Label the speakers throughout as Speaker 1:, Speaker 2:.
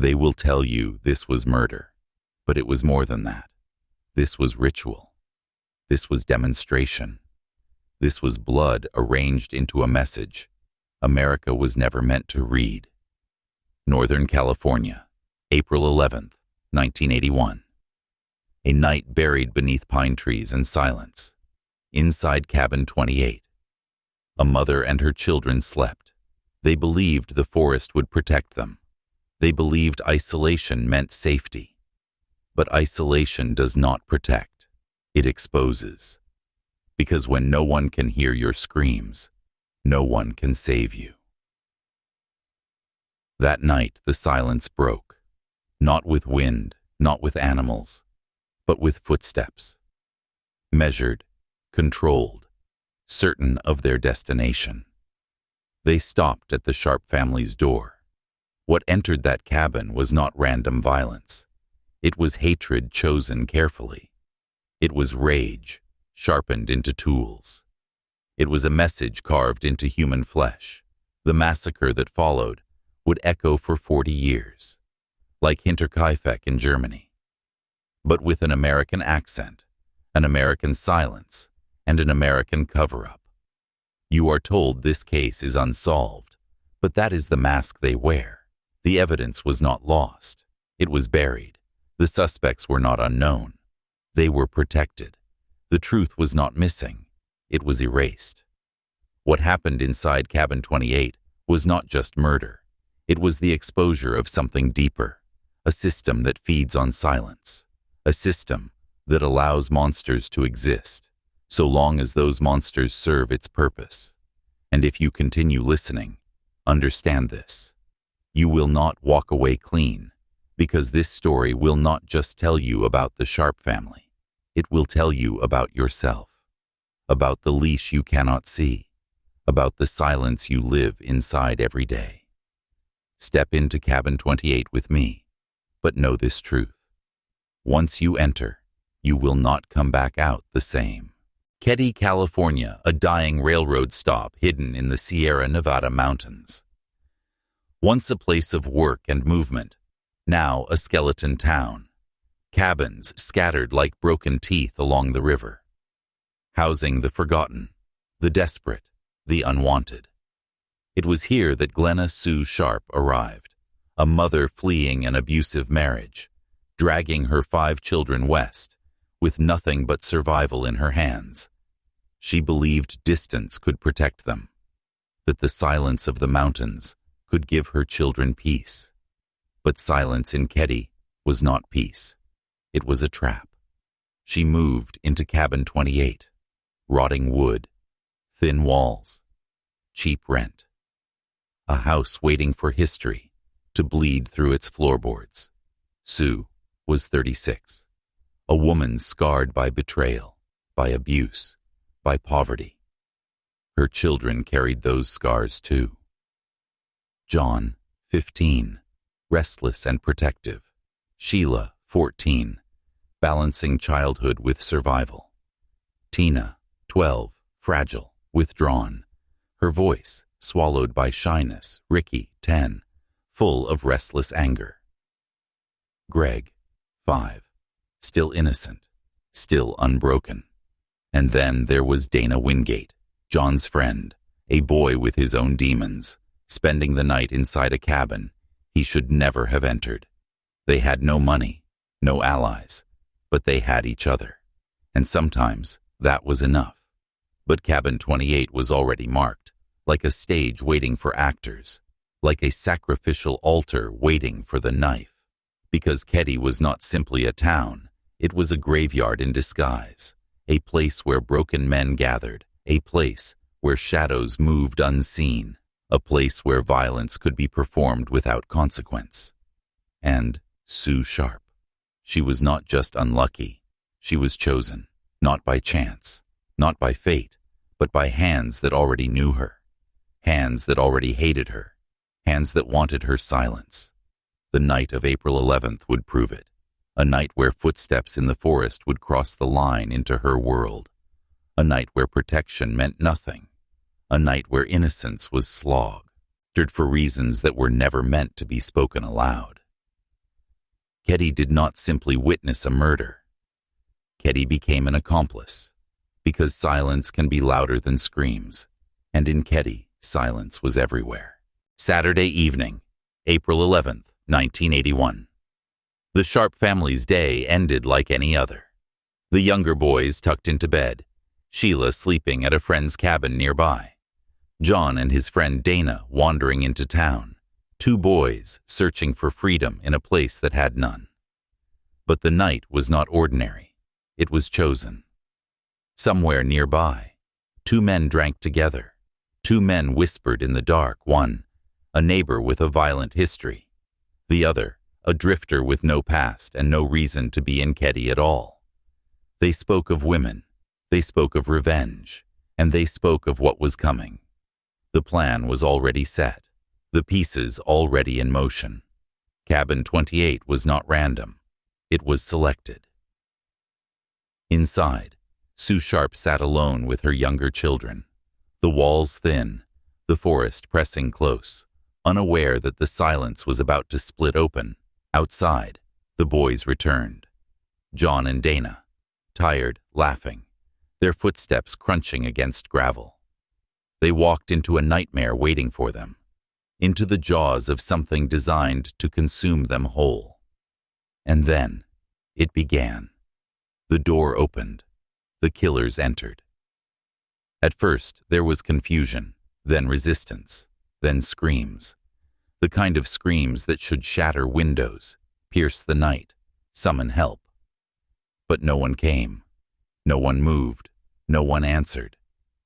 Speaker 1: They will tell you this was murder, but it was more than that. This was ritual. This was demonstration. This was blood arranged into a message America was never meant to read. Northern California, April 11th, 1981. A night buried beneath pine trees and silence. Inside cabin 28. A mother and her children slept. They believed the forest would protect them. They believed isolation meant safety. But isolation does not protect. It exposes. Because when no one can hear your screams, no one can save you. That night the silence broke. Not with wind, not with animals, but with footsteps. Measured, controlled, certain of their destination. They stopped at the Sharp family's door. What entered that cabin was not random violence. It was hatred chosen carefully. It was rage, sharpened into tools. It was a message carved into human flesh. The massacre that followed would echo for 40 years, like Hinterkaifeck in Germany, but with an American accent, an American silence, and an American cover-up. You are told this case is unsolved, but that is the mask they wear. The evidence was not lost. It was buried. The suspects were not unknown. They were protected. The truth was not missing. It was erased. What happened inside cabin 28 was not just murder. It was the exposure of something deeper, a system that feeds on silence, a system that allows monsters to exist, so long as those monsters serve its purpose. And if you continue listening, understand this. You will not walk away clean, because this story will not just tell you about the Sharp family. It will tell you about yourself, about the leash you cannot see, about the silence you live inside every day. Step into cabin 28 with me, but know this truth. Once you enter, you will not come back out the same. Keddie, California, a dying railroad stop hidden in the Sierra Nevada mountains. Once a place of work and movement, now a skeleton town. Cabins scattered like broken teeth along the river, housing the forgotten, the desperate, the unwanted. It was here that Glenna Sue Sharp arrived, a mother fleeing an abusive marriage, dragging her 5 children west, with nothing but survival in her hands. She believed distance could protect them, that the silence of the mountains could give her children peace. But silence in Keddie was not peace. It was a trap. She moved into cabin 28, rotting wood, thin walls, cheap rent. A house waiting for history to bleed through its floorboards. Sue was 36, a woman scarred by betrayal, by abuse, by poverty. Her children carried those scars too. John, 15, restless and protective. Sheila, 14, balancing childhood with survival. Tina, 12, fragile, withdrawn, her voice swallowed by shyness. Ricky, 10, full of restless anger. Greg, 5, still innocent, still unbroken. And then there was Dana Wingate, John's friend, a boy with his own demons, spending the night inside a cabin he should never have entered. They had no money, no allies, but they had each other. And sometimes that was enough. But cabin 28 was already marked, like a stage waiting for actors, like a sacrificial altar waiting for the knife. Because Keddie was not simply a town, it was a graveyard in disguise, a place where broken men gathered, a place where shadows moved unseen, a place where violence could be performed without consequence. And Sue Sharp. She was not just unlucky. She was chosen, not by chance, not by fate, but by hands that already knew her, hands that already hated her, hands that wanted her silence. The night of April 11th would prove it, a night where footsteps in the forest would cross the line into her world, a night where protection meant nothing, a night where innocence was slogged for reasons that were never meant to be spoken aloud. Keddie did not simply witness a murder. Keddie became an accomplice, because silence can be louder than screams, and in Keddie, silence was everywhere. Saturday evening, April 11th, 1981. The Sharp family's day ended like any other. The younger boys tucked into bed, Sheila sleeping at a friend's cabin nearby, John and his friend Dana wandering into town, two boys searching for freedom in a place that had none. But the night was not ordinary. It was chosen. Somewhere nearby, two men drank together. Two men whispered in the dark, one, a neighbor with a violent history, the other, a drifter with no past and no reason to be in Keddie at all. They spoke of women, they spoke of revenge, and they spoke of what was coming. The plan was already set, the pieces already in motion. Cabin 28 was not random. It was selected. Inside, Sue Sharp sat alone with her younger children, the walls thin, the forest pressing close, unaware that the silence was about to split open. Outside, the boys returned. John and Dana, tired, laughing, their footsteps crunching against gravel. They walked into a nightmare waiting for them, into the jaws of something designed to consume them whole. And then, it began. The door opened. The killers entered. At first, there was confusion, then resistance, then screams. The kind of screams that should shatter windows, pierce the night, summon help. But no one came. No one moved. No one answered.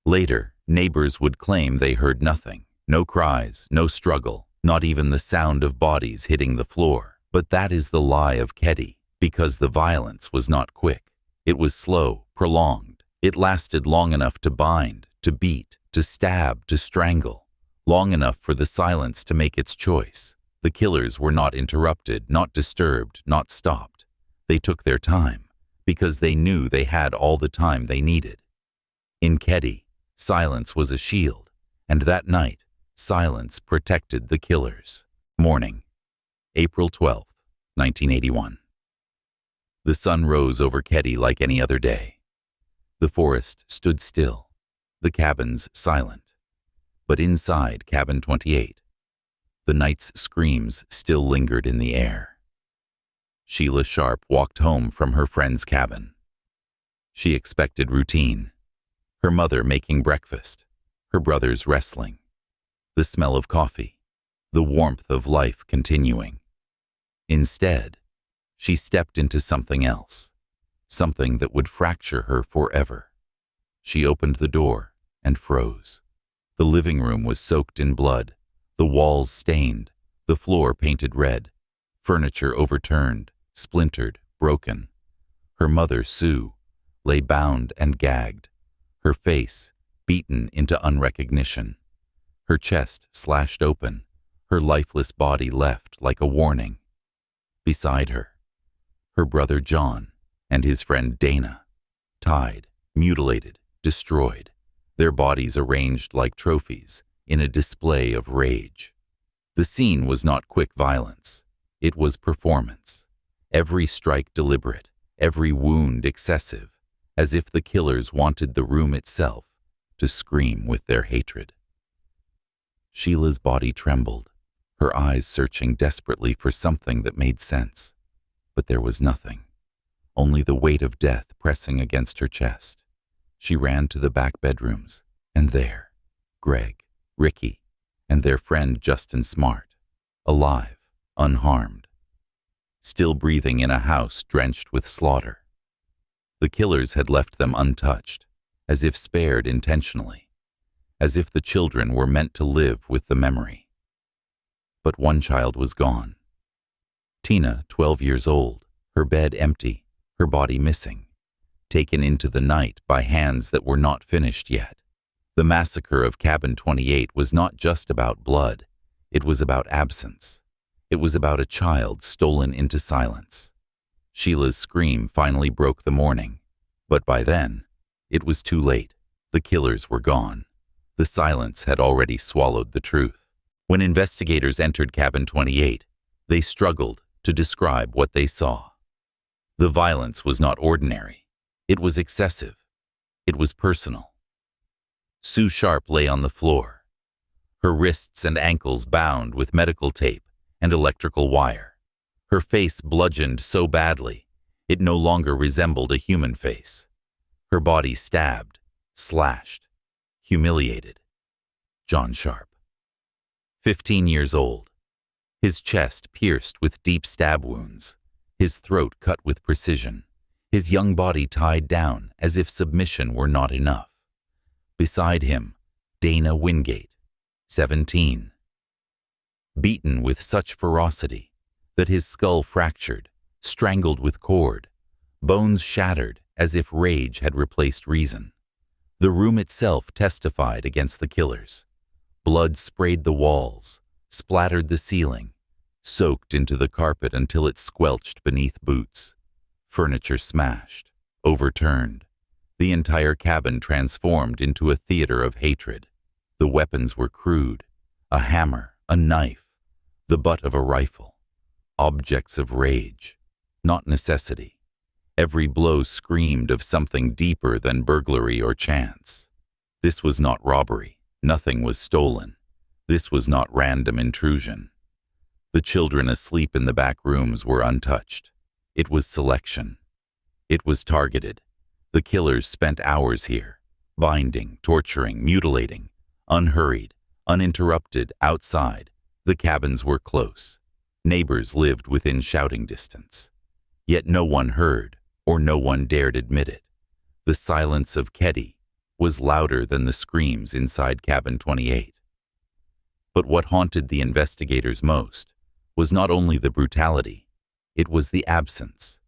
Speaker 1: Later, neighbors would claim they heard nothing. No cries, no struggle, not even the sound of bodies hitting the floor. But that is the lie of Keddie, because the violence was not quick. It was slow, prolonged. It lasted long enough to bind, to beat, to stab, to strangle, long enough for the silence to make its choice. The killers were not interrupted, not disturbed, not stopped. They took their time, because they knew they had all the time they needed. In Keddie, silence was a shield, and that night, silence protected the killers. Morning, April 12th, 1981. The sun rose over Keddie like any other day. The forest stood still, the cabins silent. But inside Cabin 28, the night's screams still lingered in the air. Sheila Sharp walked home from her friend's cabin. She expected routine. Her mother making breakfast, her brothers wrestling, the smell of coffee, the warmth of life continuing. Instead, she stepped into something else, something that would fracture her forever. She opened the door and froze. The living room was soaked in blood, the walls stained, the floor painted red, furniture overturned, splintered, broken. Her mother, Sue, lay bound and gagged, her face beaten into unrecognition, her chest slashed open, her lifeless body left like a warning. Beside her, her brother John and his friend Dana, tied, mutilated, destroyed, their bodies arranged like trophies in a display of rage. The scene was not quick violence. It was performance. Every strike deliberate, every wound excessive, as if the killers wanted the room itself to scream with their hatred. Sheila's body trembled, her eyes searching desperately for something that made sense. But there was nothing, only the weight of death pressing against her chest. She ran to the back bedrooms, and there, Greg, Ricky, and their friend Justin Smart, alive, unharmed, still breathing in a house drenched with slaughter. The killers had left them untouched, as if spared intentionally, as if the children were meant to live with the memory. But one child was gone. Tina, 12 years old, her bed empty, her body missing, taken into the night by hands that were not finished yet. The massacre of Cabin 28 was not just about blood, it was about absence. It was about a child stolen into silence. Sheila's scream finally broke the morning, but by then, it was too late. The killers were gone. The silence had already swallowed the truth. When investigators entered Cabin 28, they struggled to describe what they saw. The violence was not ordinary. It was excessive. It was personal. Sue Sharp lay on the floor, her wrists and ankles bound with medical tape and electrical wire, her face bludgeoned so badly it no longer resembled a human face, her body stabbed, slashed, humiliated. John Sharp, 15 years old, his chest pierced with deep stab wounds, his throat cut with precision, his young body tied down as if submission were not enough. Beside him, Dana Wingate, 17. Beaten with such ferocity that his skull fractured, strangled with cord, bones shattered as if rage had replaced reason. The room itself testified against the killers. Blood sprayed the walls, splattered the ceiling, soaked into the carpet until it squelched beneath boots. Furniture smashed, overturned. The entire cabin transformed into a theater of hatred. The weapons were crude, a hammer, a knife, the butt of a rifle. Objects of rage, not necessity. Every blow screamed of something deeper than burglary or chance. This was not robbery. Nothing was stolen. This was not random intrusion. The children asleep in the back rooms were untouched. It was selection. It was targeted. The killers spent hours here, binding, torturing, mutilating, unhurried, uninterrupted, outside. The cabins were close. Neighbors lived within shouting distance. Yet no one heard, or no one dared admit it. The silence of Keddie was louder than the screams inside Cabin 28. But what haunted the investigators most was not only the brutality, it was the absence.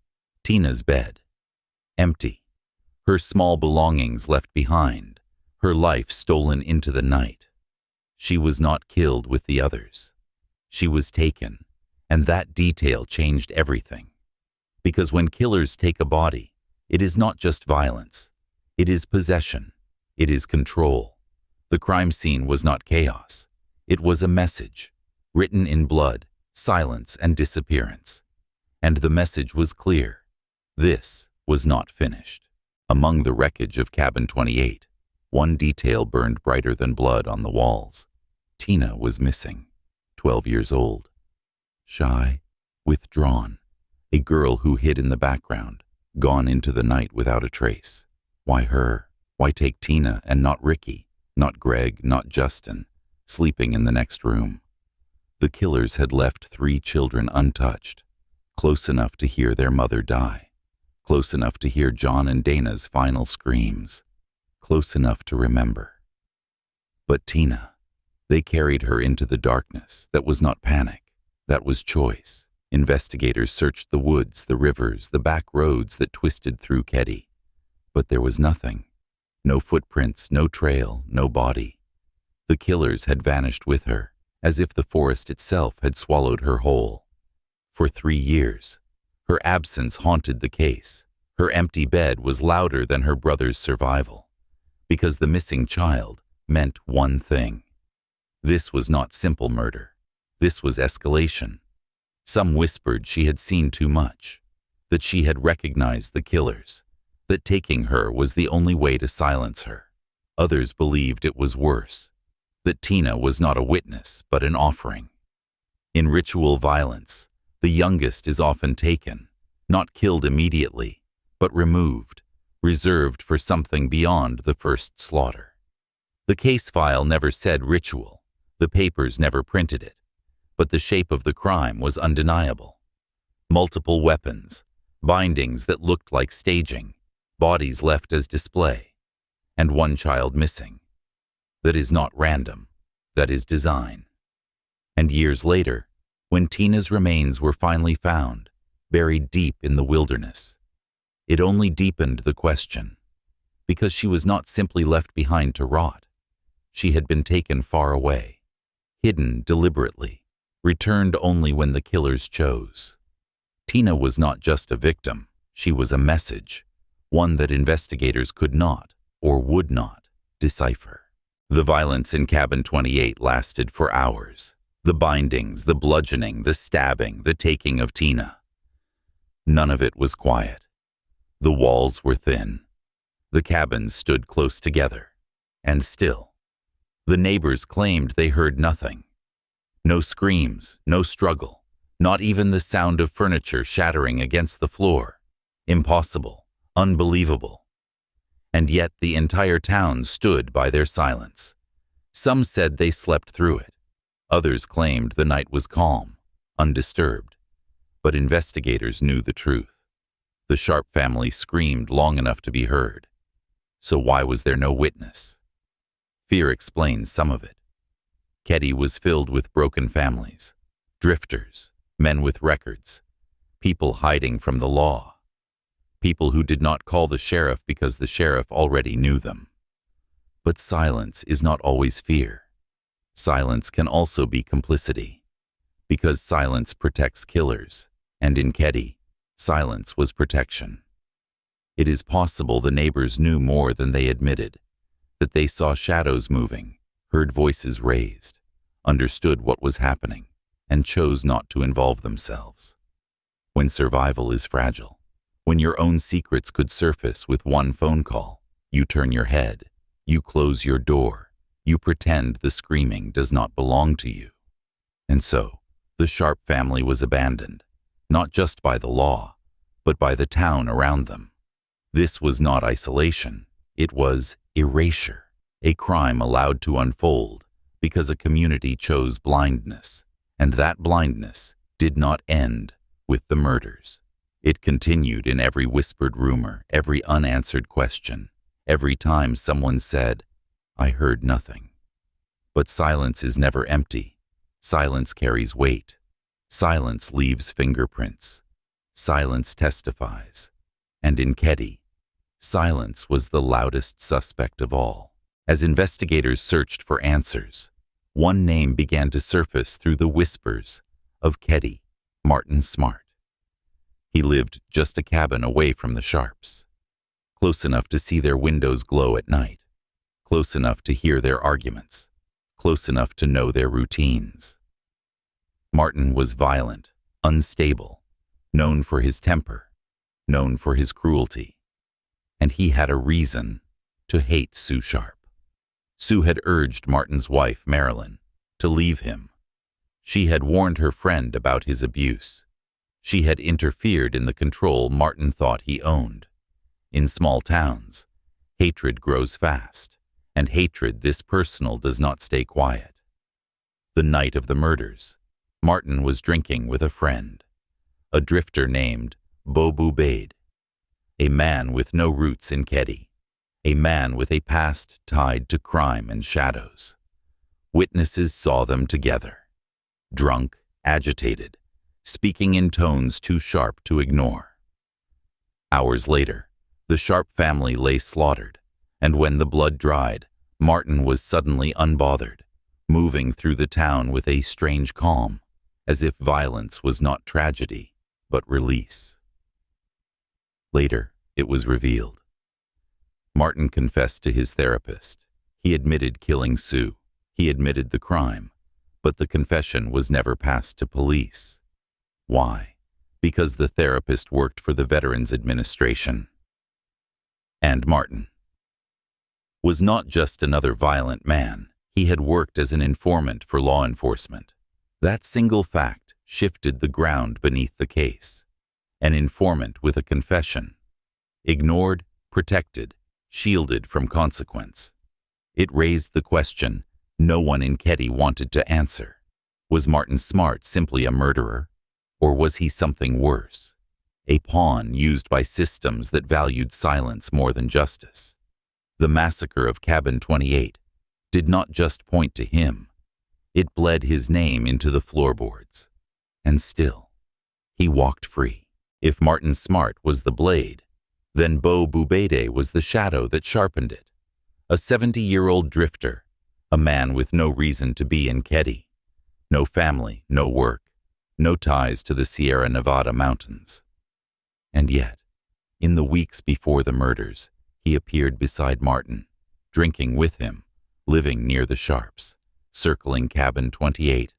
Speaker 1: Tina's bed, empty. Her small belongings left behind, her life stolen into the night. She was not killed with the others. She was taken, and that detail changed everything. Because when killers take a body, it is not just violence. It is possession. It is control. The crime scene was not chaos. It was a message, written in blood, silence, and disappearance. And the message was clear. This was not finished. Among the wreckage of Cabin 28, one detail burned brighter than blood on the walls. Tina was missing, 12 years old. Shy, withdrawn, a girl who hid in the background, gone into the night without a trace. Why her? Why take Tina and not Ricky, not Greg, not Justin, sleeping in the next room? The killers had left 3 children untouched, close enough to hear their mother die. Close enough to hear John and Dana's final screams, close enough to remember. But Tina, they carried her into the darkness. That was not panic, that was choice. Investigators searched the woods, the rivers, the back roads that twisted through Keddie. But there was nothing. No footprints, no trail, no body. The killers had vanished with her, as if the forest itself had swallowed her whole. For 3 years, her absence haunted the case. Her empty bed was louder than her brother's survival, because the missing child meant one thing. This was not simple murder. This was escalation. Some whispered she had seen too much, that she had recognized the killers, that taking her was the only way to silence her. Others believed it was worse, that Tina was not a witness but an offering. In ritual violence, the youngest is often taken, not killed immediately, but removed, reserved for something beyond the first slaughter. The case file never said ritual, the papers never printed it, but the shape of the crime was undeniable. Multiple weapons, bindings that looked like staging, bodies left as display, and one child missing. That is not random, that is design. And years later, when Tina's remains were finally found, buried deep in the wilderness, it only deepened the question, because she was not simply left behind to rot. She had been taken far away, hidden deliberately, returned only when the killers chose. Tina was not just a victim, she was a message, one that investigators could not, or would not, decipher. The violence in Cabin 28 lasted for hours. The bindings, the bludgeoning, the stabbing, the taking of Tina. None of it was quiet. The walls were thin. The cabins stood close together, and still. The neighbors claimed they heard nothing. No screams, no struggle, not even the sound of furniture shattering against the floor. Impossible, unbelievable. And yet the entire town stood by their silence. Some said they slept through it. Others claimed the night was calm, undisturbed. But investigators knew the truth. The Sharp family screamed long enough to be heard. So why was there no witness? Fear explains some of it. Keddie was filled with broken families, drifters, men with records, people hiding from the law, people who did not call the sheriff because the sheriff already knew them. But silence is not always fear. Silence can also be complicity, because silence protects killers, and in Keddie, silence was protection. It is possible the neighbors knew more than they admitted, that they saw shadows moving, heard voices raised, understood what was happening, and chose not to involve themselves. When survival is fragile, when your own secrets could surface with one phone call, you turn your head, you close your door, you pretend the screaming does not belong to you. And so, the Sharp family was abandoned, not just by the law, but by the town around them. This was not isolation, it was erasure, a crime allowed to unfold because a community chose blindness, and that blindness did not end with the murders. It continued in every whispered rumor, every unanswered question, every time someone said, "I heard nothing." But silence is never empty. Silence carries weight. Silence leaves fingerprints. Silence testifies. And in Keddie, silence was the loudest suspect of all. As investigators searched for answers, one name began to surface through the whispers of Keddie, Martin Smart. He lived just a cabin away from the Sharps, close enough to see their windows glow at night, close enough to hear their arguments, close enough to know their routines. Martin was violent, unstable, known for his temper, known for his cruelty, and he had a reason to hate Sue Sharp. Sue had urged Martin's wife, Marilyn, to leave him. She had warned her friend about his abuse. She had interfered in the control Martin thought he owned. In small towns, hatred grows fast, and hatred this personal does not stay quiet. The night of the murders, Martin was drinking with a friend, a drifter named Bobu Bade, a man with no roots in Keddie, a man with a past tied to crime and shadows. Witnesses saw them together, drunk, agitated, speaking in tones too sharp to ignore. Hours later, the Sharp family lay slaughtered, and when the blood dried, Martin was suddenly unbothered, moving through the town with a strange calm, as if violence was not tragedy, but release. Later, it was revealed. Martin confessed to his therapist. He admitted killing Sue. He admitted the crime, but the confession was never passed to police. Why? Because the therapist worked for the Veterans Administration. And Martin was not just another violent man. He had worked as an informant for law enforcement. That single fact shifted the ground beneath the case. An informant with a confession. Ignored, protected, shielded from consequence. It raised the question no one in Keddie wanted to answer. Was Martin Smart simply a murderer? Or was he something worse? A pawn used by systems that valued silence more than justice. The massacre of Cabin 28 did not just point to him. It bled his name into the floorboards. And still, he walked free. If Martin Smart was the blade, then Bobu Bade was the shadow that sharpened it. A 70-year-old drifter, a man with no reason to be in Keddie. No family, no work, no ties to the Sierra Nevada mountains. And yet, in the weeks before the murders, he appeared beside Martin, drinking with him, living near the Sharps, circling Cabin 28,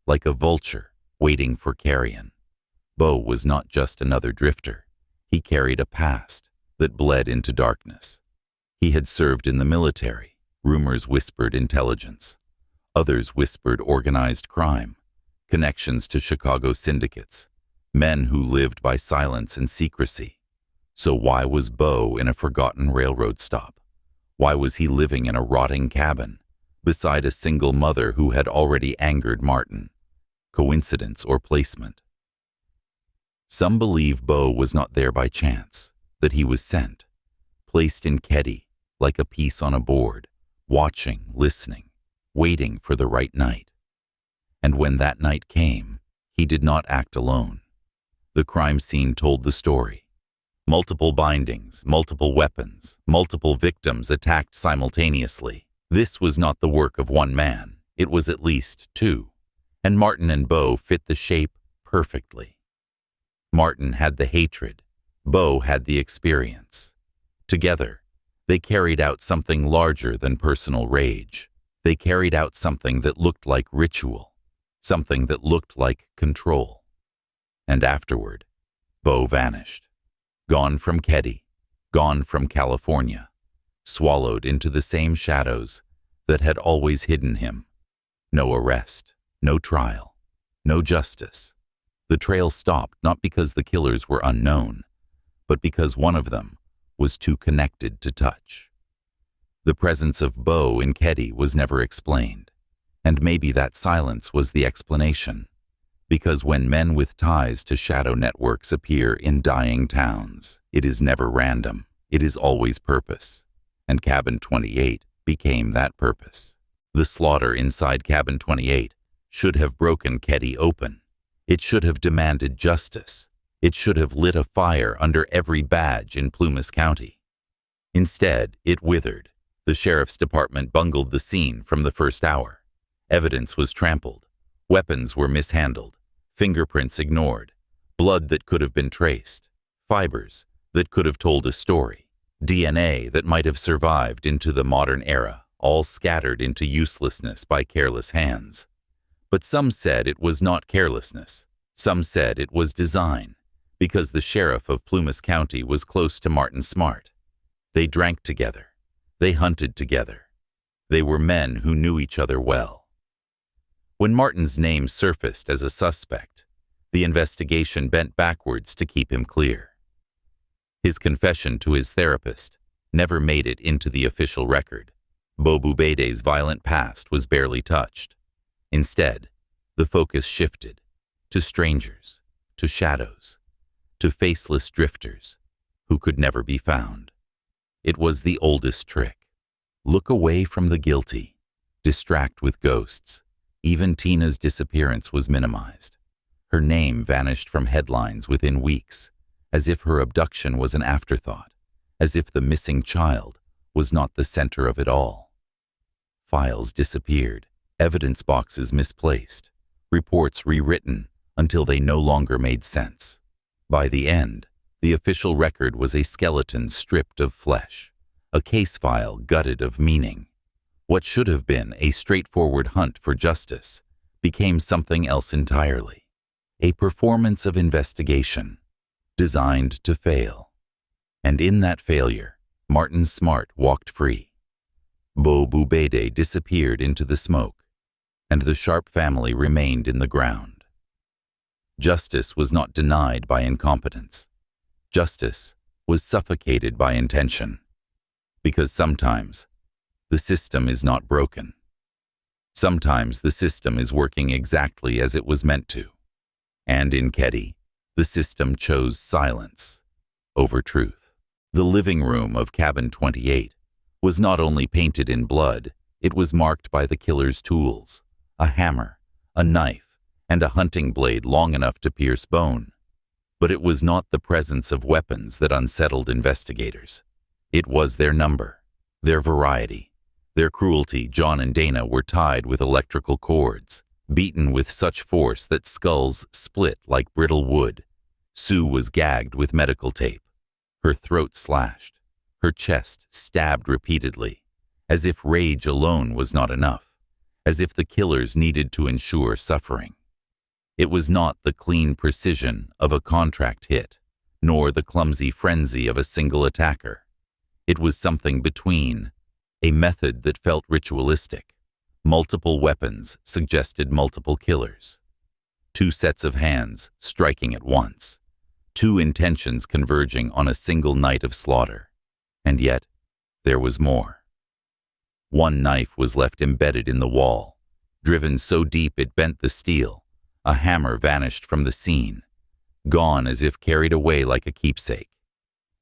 Speaker 1: like a vulture waiting for carrion. Bo was not just another drifter. He carried a past that bled into darkness. He had served in the military. Rumors whispered intelligence. Others whispered organized crime, connections to Chicago syndicates, men who lived by silence and secrecy. So why was Bo in a forgotten railroad stop? Why was he living in a rotting cabin beside a single mother who had already angered Martin? Coincidence or placement? Some believe Bo was not there by chance, that he was sent, placed in Keddie like a piece on a board, watching, listening, waiting for the right night. And when that night came, he did not act alone. The crime scene told the story. Multiple bindings, multiple weapons, multiple victims attacked simultaneously. This was not the work of one man. It was at least two. And Martin and Bo fit the shape perfectly. Martin had the hatred. Bo had the experience. Together, they carried out something larger than personal rage. They carried out something that looked like ritual, something that looked like control. And afterward, Bo vanished. Gone from Keddie, gone from California, swallowed into the same shadows that had always hidden him. No arrest, no trial, no justice. The trail stopped not because the killers were unknown, but because one of them was too connected to touch. The presence of Bo in Keddie was never explained, and maybe that silence was the explanation. Because when men with ties to shadow networks appear in dying towns, it is never random, it is always purpose. And Cabin 28 became that purpose. The slaughter inside Cabin 28 should have broken Keddie open. It should have demanded justice. It should have lit a fire under every badge in Plumas County. Instead, it withered. The sheriff's department bungled the scene from the first hour. Evidence was trampled. Weapons were mishandled. Fingerprints ignored, blood that could have been traced, fibers that could have told a story, DNA that might have survived into the modern era, all scattered into uselessness by careless hands. But some said it was not carelessness. Some said it was design, because the sheriff of Plumas County was close to Martin Smart. They drank together. They hunted together. They were men who knew each other well. When Martin's name surfaced as a suspect, the investigation bent backwards to keep him clear. His confession to his therapist never made it into the official record. Bo Bubede's violent past was barely touched. Instead, the focus shifted to strangers, to shadows, to faceless drifters who could never be found. It was the oldest trick. Look away from the guilty, distract with ghosts. Even Tina's disappearance was minimized. Her name vanished from headlines within weeks, as if her abduction was an afterthought, as if the missing child was not the center of it all. Files disappeared, evidence boxes misplaced, reports rewritten until they no longer made sense. By the end, the official record was a skeleton stripped of flesh, a case file gutted of meaning. What should have been a straightforward hunt for justice became something else entirely. A performance of investigation, designed to fail. And in that failure, Martin Smart walked free. Bo Bubede disappeared into the smoke, and the Sharp family remained in the ground. Justice was not denied by incompetence. Justice was suffocated by intention. Because sometimes, the system is not broken. Sometimes the system is working exactly as it was meant to. And in Keddie, the system chose silence over truth. The living room of Cabin 28 was not only painted in blood, it was marked by the killer's tools, a hammer, a knife, and a hunting blade long enough to pierce bone. But it was not the presence of weapons that unsettled investigators. It was their number, their variety. Their cruelty. John and Dana were tied with electrical cords, beaten with such force that skulls split like brittle wood. Sue was gagged with medical tape, her throat slashed, her chest stabbed repeatedly, as if rage alone was not enough, as if the killers needed to ensure suffering. It was not the clean precision of a contract hit, nor the clumsy frenzy of a single attacker. It was something between, a method that felt ritualistic. Multiple weapons suggested multiple killers. Two sets of hands striking at once. Two intentions converging on a single night of slaughter. And yet, there was more. One knife was left embedded in the wall, driven so deep it bent the steel. A hammer vanished from the scene, gone as if carried away like a keepsake.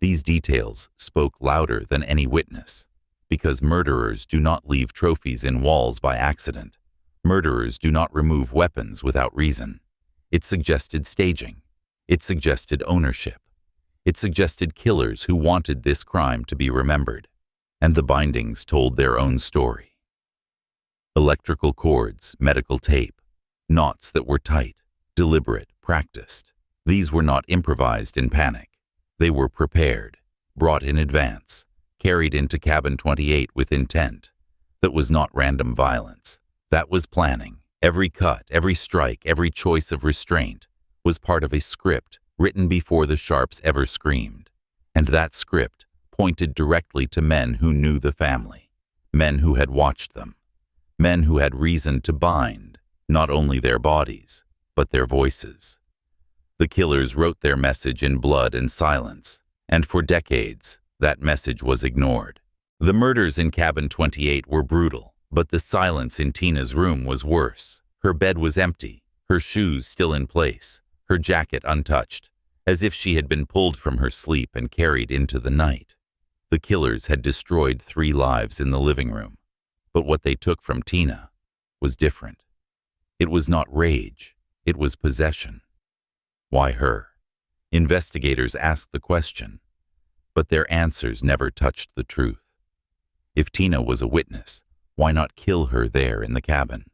Speaker 1: These details spoke louder than any witness, because murderers do not leave trophies in walls by accident. Murderers do not remove weapons without reason. It suggested staging. It suggested ownership. It suggested killers who wanted this crime to be remembered. And the bindings told their own story. Electrical cords, medical tape, knots that were tight, deliberate, practiced. These were not improvised in panic. They were prepared, brought in advance, carried into Cabin 28 with intent. That was not random violence. That was planning. Every cut, every strike, every choice of restraint was part of a script written before the sharps ever screamed. And that script pointed directly to men who knew the family, men who had watched them, men who had reason to bind not only their bodies, but their voices. The killers wrote their message in blood and silence, and for decades, that message was ignored. The murders in Cabin 28 were brutal, but the silence in Tina's room was worse. Her bed was empty, her shoes still in place, her jacket untouched, as if she had been pulled from her sleep and carried into the night. The killers had destroyed 3 lives in the living room, but what they took from Tina was different. It was not rage, it was possession. Why her? Investigators asked the question, but their answers never touched the truth. If Tina was a witness, why not kill her there in the cabin?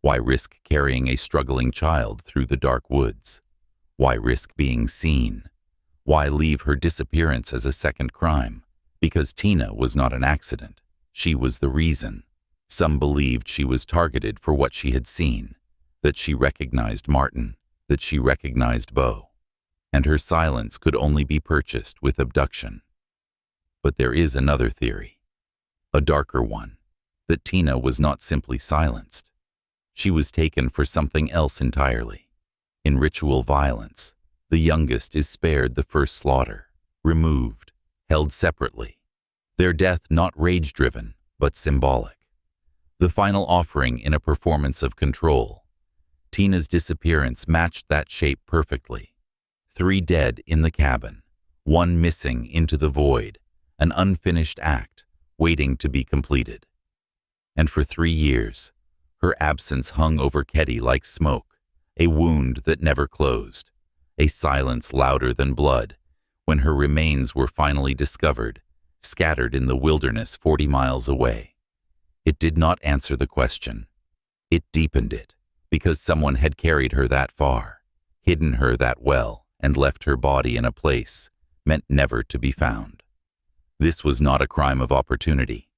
Speaker 1: Why risk carrying a struggling child through the dark woods? Why risk being seen? Why leave her disappearance as a second crime? Because Tina was not an accident. She was the reason. Some believed she was targeted for what she had seen, that she recognized Martin, that she recognized Beau, and her silence could only be purchased with abduction. But there is another theory, a darker one, that Tina was not simply silenced. She was taken for something else entirely. In ritual violence, the youngest is spared the first slaughter, removed, held separately. Their death not rage-driven, but symbolic. The final offering in a performance of control. Tina's disappearance matched that shape perfectly. 3 dead in the cabin, 1 missing into the void, an unfinished act waiting to be completed. And for 3 years, her absence hung over Keddie like smoke, a wound that never closed, a silence louder than blood. When her remains were finally discovered, scattered in the wilderness 40 miles away. It did not answer the question. It deepened it, because someone had carried her that far, hidden her that well, and left her body in a place meant never to be found. This was not a crime of opportunity.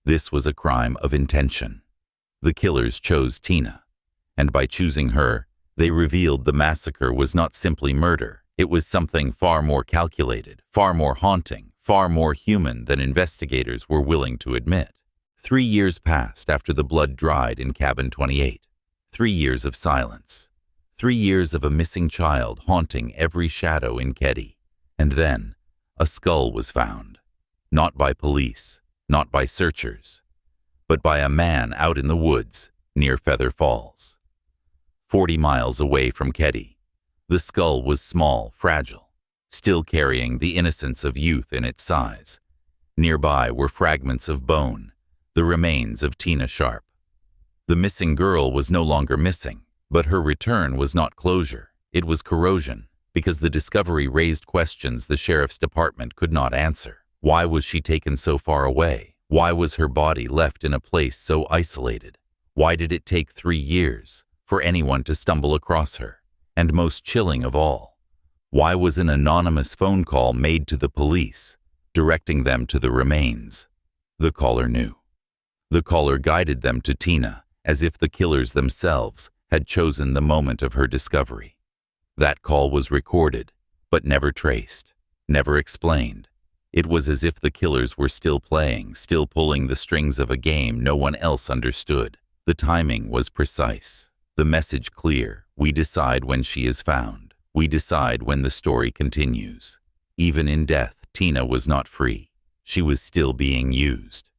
Speaker 1: This was a crime of intention. The killers chose Tina, and by choosing her, they revealed the massacre was not simply murder. It was something far more calculated, far more haunting, far more human than investigators were willing to admit. 3 years passed after the blood dried in Cabin 28. 3 years of silence. 3 years of a missing child haunting every shadow in Keddie. And then, a skull was found. Not by police, not by searchers, but by a man out in the woods near Feather Falls. 40 miles away from Keddie. The skull was small, fragile, still carrying the innocence of youth in its size. Nearby were fragments of bone, the remains of Tina Sharp. The missing girl was no longer missing, but her return was not closure. It was corrosion, because the discovery raised questions the sheriff's department could not answer. Why was she taken so far away? Why was her body left in a place so isolated? Why did it take 3 years for anyone to stumble across her? And most chilling of all, why was an anonymous phone call made to the police, directing them to the remains? The caller knew. The caller guided them to Tina, as if the killers themselves had chosen the moment of her discovery. That call was recorded, but never traced, never explained. It was as if the killers were still playing, still pulling the strings of a game no one else understood. The timing was precise, the message clear. We decide when she is found. We decide when the story continues. Even in death, Tina was not free. She was still being used.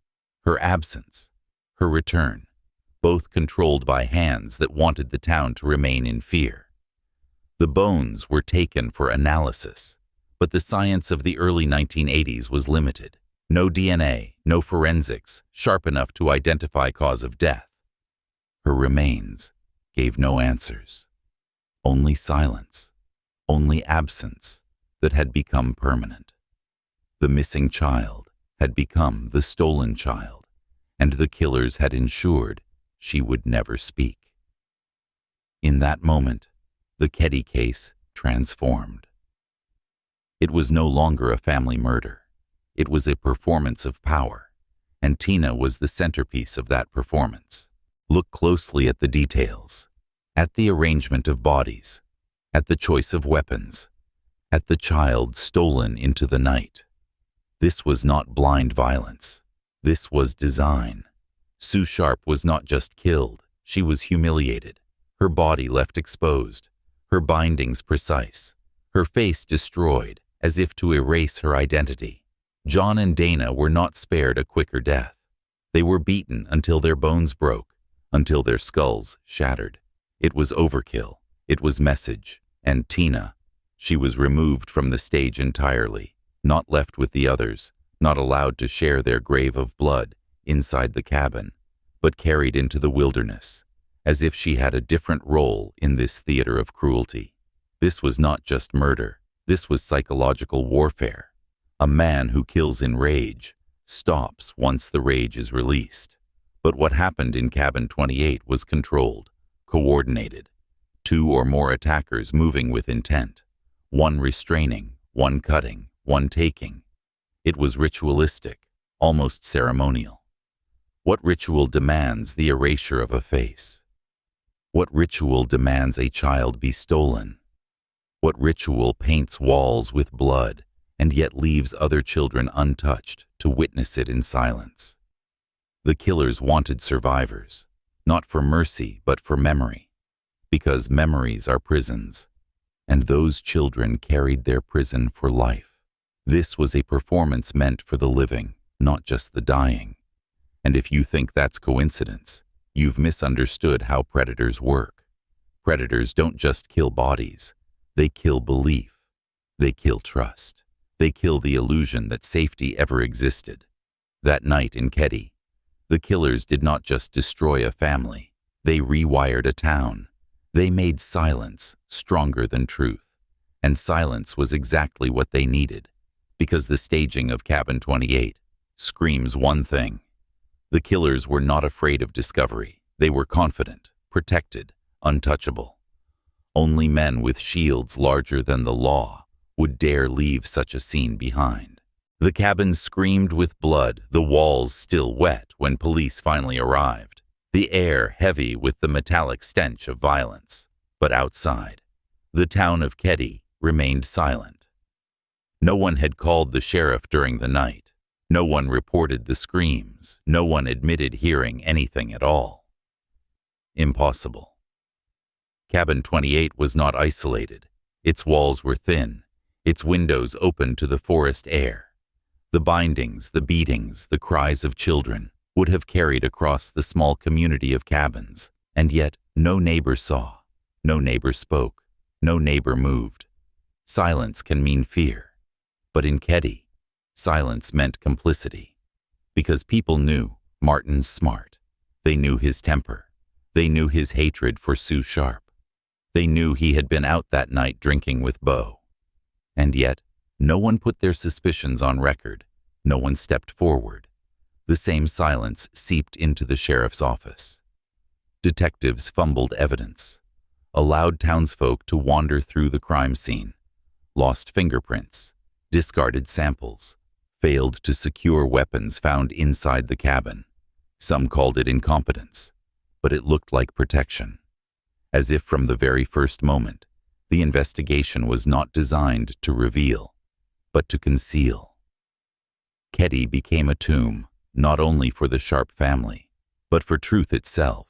Speaker 1: Her absence, her return, both controlled by hands that wanted the town to remain in fear. The bones were taken for analysis, but the science of the early 1980s was limited. No DNA, no forensics, sharp enough to identify cause of death. Her remains gave no answers. Only silence, only absence that had become permanent. The missing child had become the stolen child, and the killers had ensured she would never speak. In that moment, the Keddie case transformed. It was no longer a family murder. It was a performance of power, and Tina was the centerpiece of that performance. Look closely at the details, at the arrangement of bodies, at the choice of weapons, at the child stolen into the night. This was not blind violence. This was design. Sue Sharp was not just killed, she was humiliated, her body left exposed, her bindings precise, her face destroyed, as if to erase her identity. John and Dana were not spared a quicker death. They were beaten until their bones broke, until their skulls shattered. It was overkill. It was message. And Tina, she was removed from the stage entirely, not left with the others, not allowed to share their grave of blood inside the cabin, but carried into the wilderness, as if she had a different role in this theater of cruelty. This was not just murder. This was psychological warfare. A man who kills in rage stops once the rage is released. But what happened in Cabin 28 was controlled, coordinated. 2 or more attackers moving with intent. One restraining, one cutting, one taking. It was ritualistic, almost ceremonial. What ritual demands the erasure of a face? What ritual demands a child be stolen? What ritual paints walls with blood and yet leaves other children untouched to witness it in silence? The killers wanted survivors, not for mercy but for memory, because memories are prisons, and those children carried their prison for life. This was a performance meant for the living, not just the dying. And if you think that's coincidence, you've misunderstood how predators work. Predators don't just kill bodies. They kill belief. They kill trust. They kill the illusion that safety ever existed. That night in Keddie, the killers did not just destroy a family. They rewired a town. They made silence stronger than truth. And silence was exactly what they needed, because the staging of Cabin 28 screams one thing. The killers were not afraid of discovery. They were confident, protected, untouchable. Only men with shields larger than the law would dare leave such a scene behind. The cabin screamed with blood, the walls still wet when police finally arrived, the air heavy with the metallic stench of violence. But outside, the town of Keddie remained silent. No one had called the sheriff during the night. No one reported the screams. No one admitted hearing anything at all. Impossible. Cabin 28 was not isolated. Its walls were thin, its windows open to the forest air. The bindings, the beatings, the cries of children would have carried across the small community of cabins, and yet no neighbor saw, no neighbor spoke, no neighbor moved. Silence can mean fear, but in Keddie, silence meant complicity, because people knew Martin's smart. They knew his temper. They knew his hatred for Sue Sharp. They knew he had been out that night drinking with Bo. And yet, no one put their suspicions on record. No one stepped forward. The same silence seeped into the sheriff's office. Detectives fumbled evidence, allowed townsfolk to wander through the crime scene, lost fingerprints, discarded samples, failed to secure weapons found inside the cabin. Some called it incompetence, but it looked like protection. as if from the very first moment, the investigation was not designed to reveal, but to conceal. Keddie became a tomb, not only for the Sharp family, but for truth itself.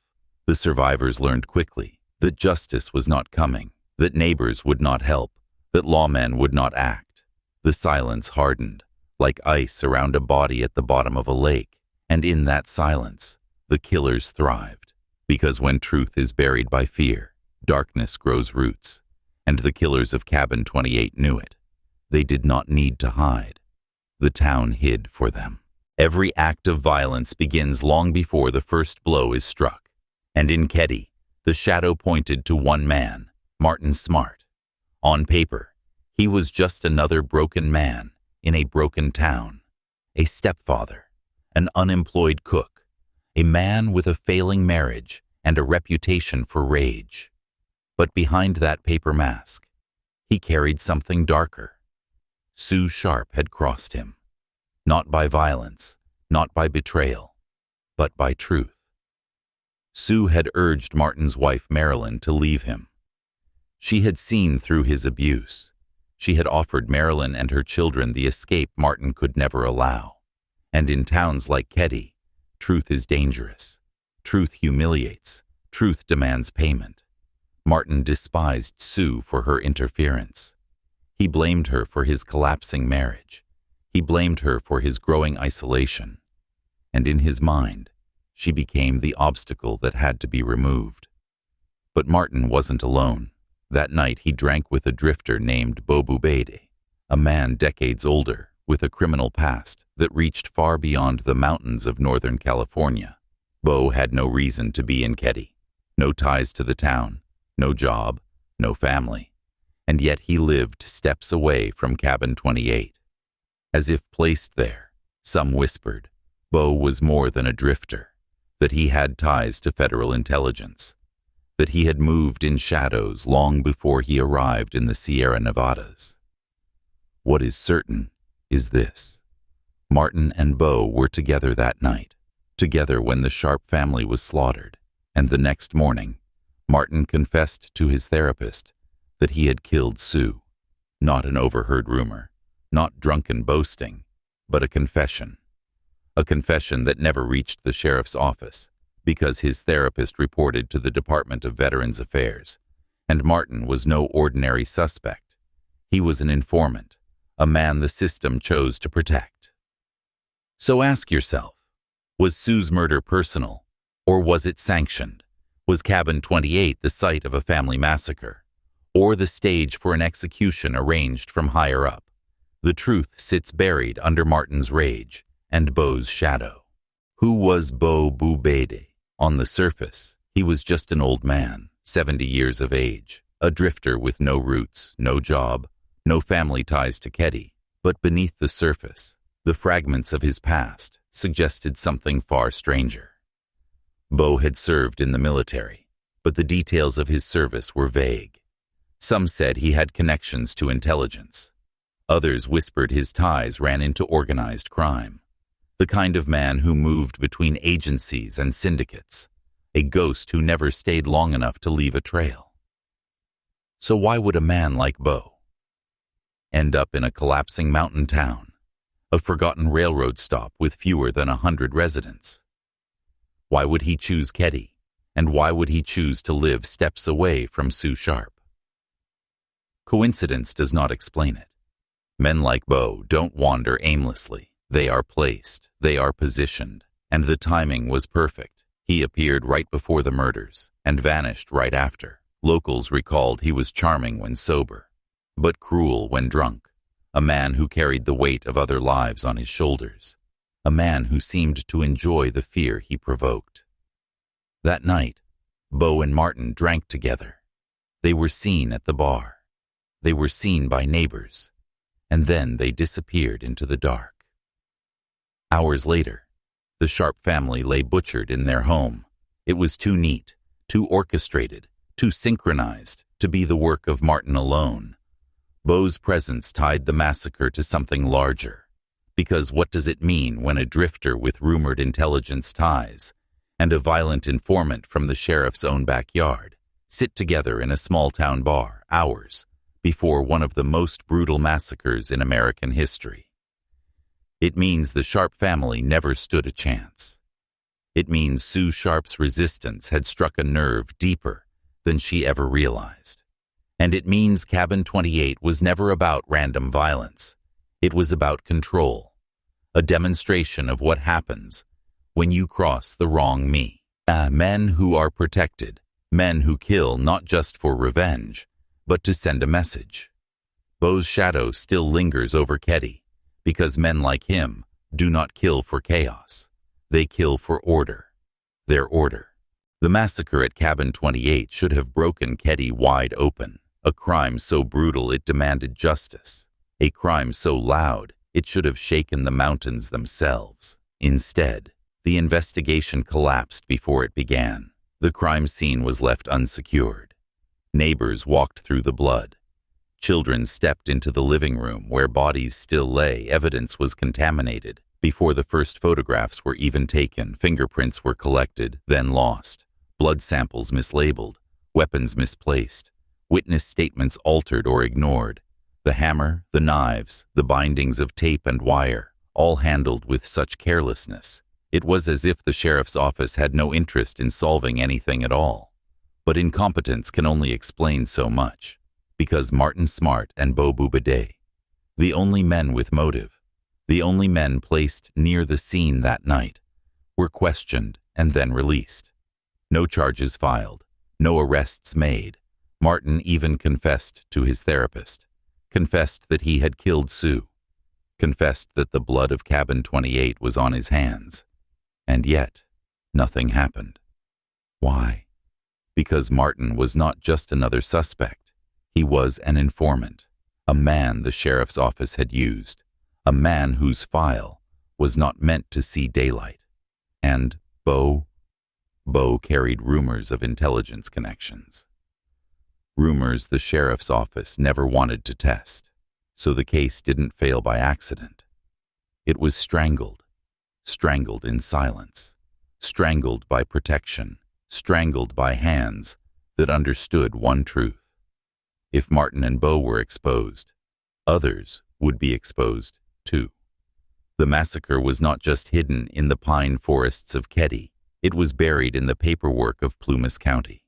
Speaker 1: The survivors learned quickly that justice was not coming, that neighbors would not help, that lawmen would not act. The silence hardened, like ice around a body at the bottom of a lake, and in that silence, the killers thrived. Because when truth is buried by fear, darkness grows roots, and the killers of Cabin 28 knew it. They did not need to hide. The town hid for them. Every act of violence begins long before the first blow is struck. And in Keddie, the shadow pointed to one man, Martin Smart. On paper, he was just another broken man in a broken town, a stepfather, an unemployed cook, a man with a failing marriage and a reputation for rage. But behind that paper mask, he carried something darker. Sue Sharp had crossed him, not by violence, not by betrayal, but by truth. Sue had urged Martin's wife, Marilyn, to leave him. She had seen through his abuse. She had offered Marilyn and her children the escape Martin could never allow. And in towns like Keddie, truth is dangerous. Truth humiliates. Truth demands payment. Martin despised Sue for her interference. He blamed her for his collapsing marriage. He blamed her for his growing isolation. And in his mind, she became the obstacle that had to be removed. But Martin wasn't alone. That night he drank with a drifter named Bo Bubaide, a man decades older, with a criminal past that reached far beyond the mountains of Northern California. Bo had no reason to be in Keddie, no ties to the town, no job, no family, and yet he lived steps away from Cabin 28. As if placed there, some whispered, Bo was more than a drifter, that he had ties to federal intelligence, that he had moved in shadows long before he arrived in the Sierra Nevadas. What is certain is this: Martin and Bo were together that night, together when the Sharp family was slaughtered, and the next morning, Martin confessed to his therapist that he had killed Sue. Not an overheard rumor, not drunken boasting, but a confession. A confession that never reached the sheriff's office because his therapist reported to the Department of Veterans Affairs, and Martin was no ordinary suspect. He was an informant, a man the system chose to protect. So ask yourself, was Sue's murder personal, or was it sanctioned? Was Cabin 28 the site of a family massacre, or the stage for an execution arranged from higher up? The truth sits buried under Martin's rage and Bo's shadow. Who was Bo Bubaide? On the surface, he was just an old man, 70 years of age, a drifter with no roots, no job, no family ties to Keddie. But beneath the surface, the fragments of his past suggested something far stranger. Bo had served in the military, but the details of his service were vague. Some said he had connections to intelligence. Others whispered his ties ran into organized crime. The kind of man who moved between agencies and syndicates, a ghost who never stayed long enough to leave a trail. So why would a man like Bo end up in a collapsing mountain town, a forgotten railroad stop with fewer than 100 residents? Why would he choose Keddie, and why would he choose to live steps away from Sue Sharp? Coincidence does not explain it. Men like Bo don't wander aimlessly. They are placed, they are positioned, and the timing was perfect. He appeared right before the murders and vanished right after. Locals recalled he was charming when sober, but cruel when drunk, a man who carried the weight of other lives on his shoulders, a man who seemed to enjoy the fear he provoked. That night, Bo and Martin drank together. They were seen at the bar. They were seen by neighbors, and then they disappeared into the dark. Hours later, the Sharp family lay butchered in their home. It was too neat, too orchestrated, too synchronized to be the work of Martin alone. Bo's presence tied the massacre to something larger. Because what does it mean when a drifter with rumored intelligence ties and a violent informant from the sheriff's own backyard sit together in a small-town bar hours before one of the most brutal massacres in American history. It means the Sharp family never stood a chance. It means Sue Sharp's resistance had struck a nerve deeper than she ever realized. And it means Cabin 28 was never about random violence. It was about control, a demonstration of what happens when you cross the wrong me. Men who are protected, men who kill not just for revenge, but to send a message. Beau's shadow still lingers over Keddie, because men like him do not kill for chaos. They kill for order. Their order. The massacre at Cabin 28 should have broken Keddie wide open. A crime so brutal it demanded justice. A crime so loud it should have shaken the mountains themselves. Instead, the investigation collapsed before it began. The crime scene was left unsecured. Neighbors walked through the blood. Children stepped into the living room where bodies still lay. Evidence was contaminated. Before the first photographs were even taken, fingerprints were collected, then lost. Blood samples mislabeled, weapons misplaced, witness statements altered or ignored. The hammer, the knives, the bindings of tape and wire, all handled with such carelessness. It was as if the sheriff's office had no interest in solving anything at all. But incompetence can only explain so much, because Martin Smart and Beau Boubede, the only men with motive, the only men placed near the scene that night, were questioned and then released. No charges filed, no arrests made. Martin even confessed to his therapist, confessed that he had killed Sue, confessed that the blood of Cabin 28 was on his hands. And yet, nothing happened. Why? Because Martin was not just another suspect. He was an informant, a man the sheriff's office had used, a man whose file was not meant to see daylight. And Beau carried rumors of intelligence connections. Rumors the sheriff's office never wanted to test, so the case didn't fail by accident. It was strangled in silence, strangled by protection, strangled by hands that understood one truth. If Martin and Beau were exposed, others would be exposed too. The massacre was not just hidden in the pine forests of Keddie, it was buried in the paperwork of Plumas County.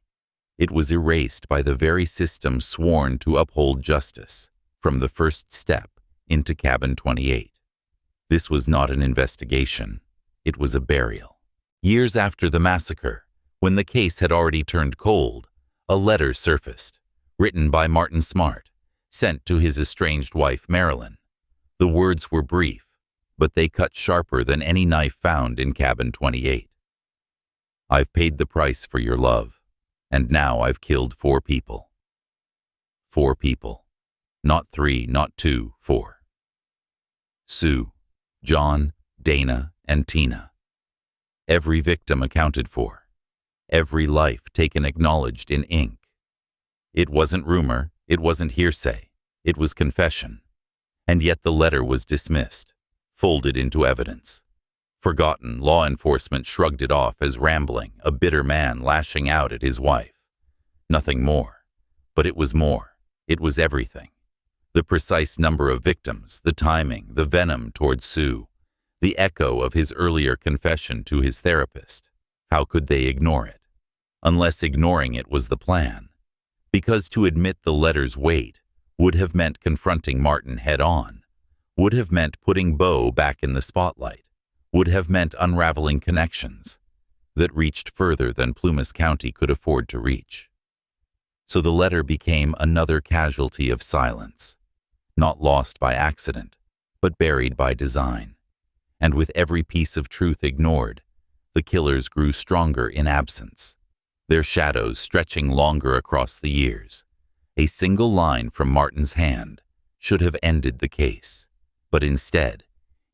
Speaker 1: It was erased by the very system sworn to uphold justice, from the first step into Cabin 28. This was not an investigation, it was a burial. Years after the massacre, when the case had already turned cold, a letter surfaced, written by Martin Smart, sent to his estranged wife Marilyn. The words were brief, but they cut sharper than any knife found in Cabin 28. I've paid the price for your love, and now I've killed 4 people. 4 people. Not 3, not 2, 4. Sue, John, Dana, and Tina. Every victim accounted for. Every life taken acknowledged in ink. It wasn't rumor, it wasn't hearsay, it was confession. And yet the letter was dismissed, folded into evidence. Forgotten, law enforcement shrugged it off as rambling, a bitter man lashing out at his wife. Nothing more. But it was more. It was everything. The precise number of victims, the timing, the venom toward Sue, the echo of his earlier confession to his therapist. How could they ignore it? Unless ignoring it was the plan. Because to admit the letter's weight would have meant confronting Martin head-on, would have meant putting Beau back in the spotlight, would have meant unraveling connections that reached further than Plumas County could afford to reach. So the letter became another casualty of silence, not lost by accident, but buried by design. And with every piece of truth ignored, the killers grew stronger in absence, their shadows stretching longer across the years. A single line from Martin's hand should have ended the case, but instead,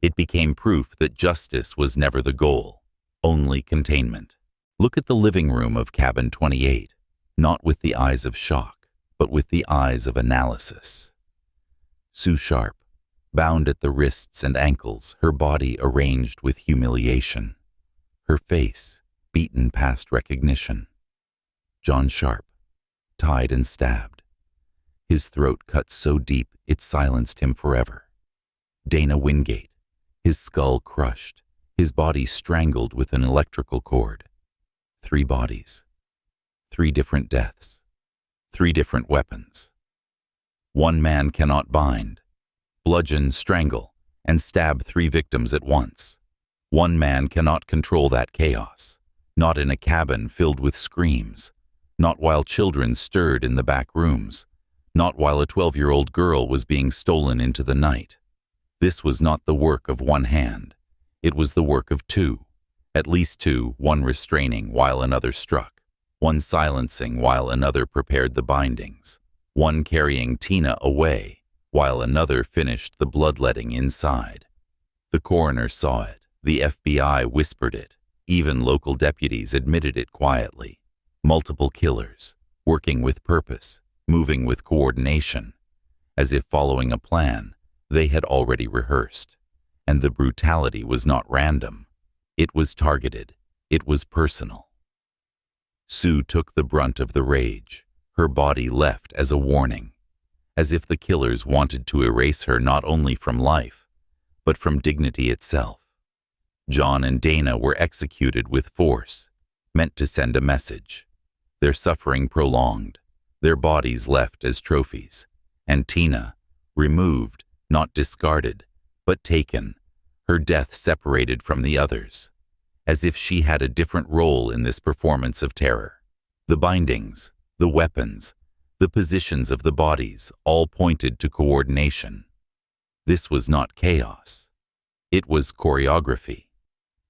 Speaker 1: it became proof that justice was never the goal, only containment. Look at the living room of Cabin 28, not with the eyes of shock, but with the eyes of analysis. Sue Sharp, bound at the wrists and ankles, her body arranged with humiliation, her face beaten past recognition. John Sharp, tied and stabbed. His throat cut so deep it silenced him forever. Dana Wingate, his skull crushed, his body strangled with an electrical cord. 3 bodies. 3 different deaths. 3 different weapons. One man cannot bind, bludgeon, strangle, and stab 3 victims at once. One man cannot control that chaos, not in a cabin filled with screams, not while children stirred in the back rooms, not while a 12-year-old girl was being stolen into the night. This was not the work of one hand. It was the work of 2, at least 2, one restraining while another struck, one silencing while another prepared the bindings, one carrying Tina away while another finished the bloodletting inside. The coroner saw it. The FBI whispered it. Even local deputies admitted it quietly. Multiple killers, working with purpose, moving with coordination, as if following a plan they had already rehearsed. And the brutality was not random. It was targeted. It was personal. Sue took the brunt of the rage, her body left as a warning, as if the killers wanted to erase her not only from life, but from dignity itself. John and Dana were executed with force, meant to send a message. Their suffering prolonged, their bodies left as trophies, and Tina, removed, not discarded, but taken, her death separated from the others, as if she had a different role in this performance of terror. The bindings, the weapons, the positions of the bodies all pointed to coordination. This was not chaos. It was choreography.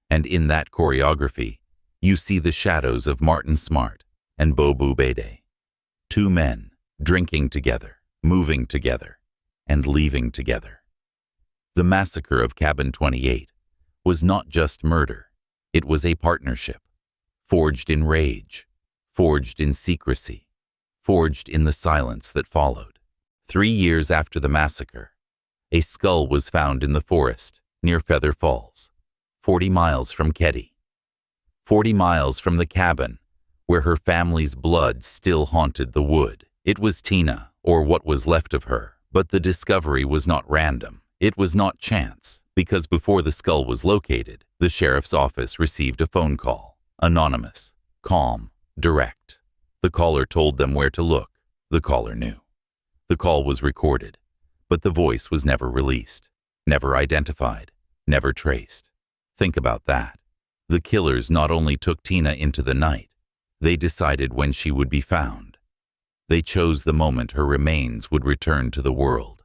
Speaker 1: And in that choreography, you see the shadows of Martin Smart and Bobu Bede. 2 men, drinking together, moving together, and leaving together. The massacre of Cabin 28 was not just murder. It was a partnership, forged in rage, forged in secrecy, forged in the silence that followed. 3 years after the massacre, a skull was found in the forest near Feather Falls, 40 miles from Keddie, 40 miles from the cabin where her family's blood still haunted the wood. It was Tina, or what was left of her, but the discovery was not random. It was not chance, because before the skull was located, the sheriff's office received a phone call. Anonymous, calm, direct. The caller told them where to look. The caller knew. The call was recorded, but the voice was never released, never identified, never traced. Think about that. The killers not only took Tina into the night, they decided when she would be found. They chose the moment her remains would return to the world,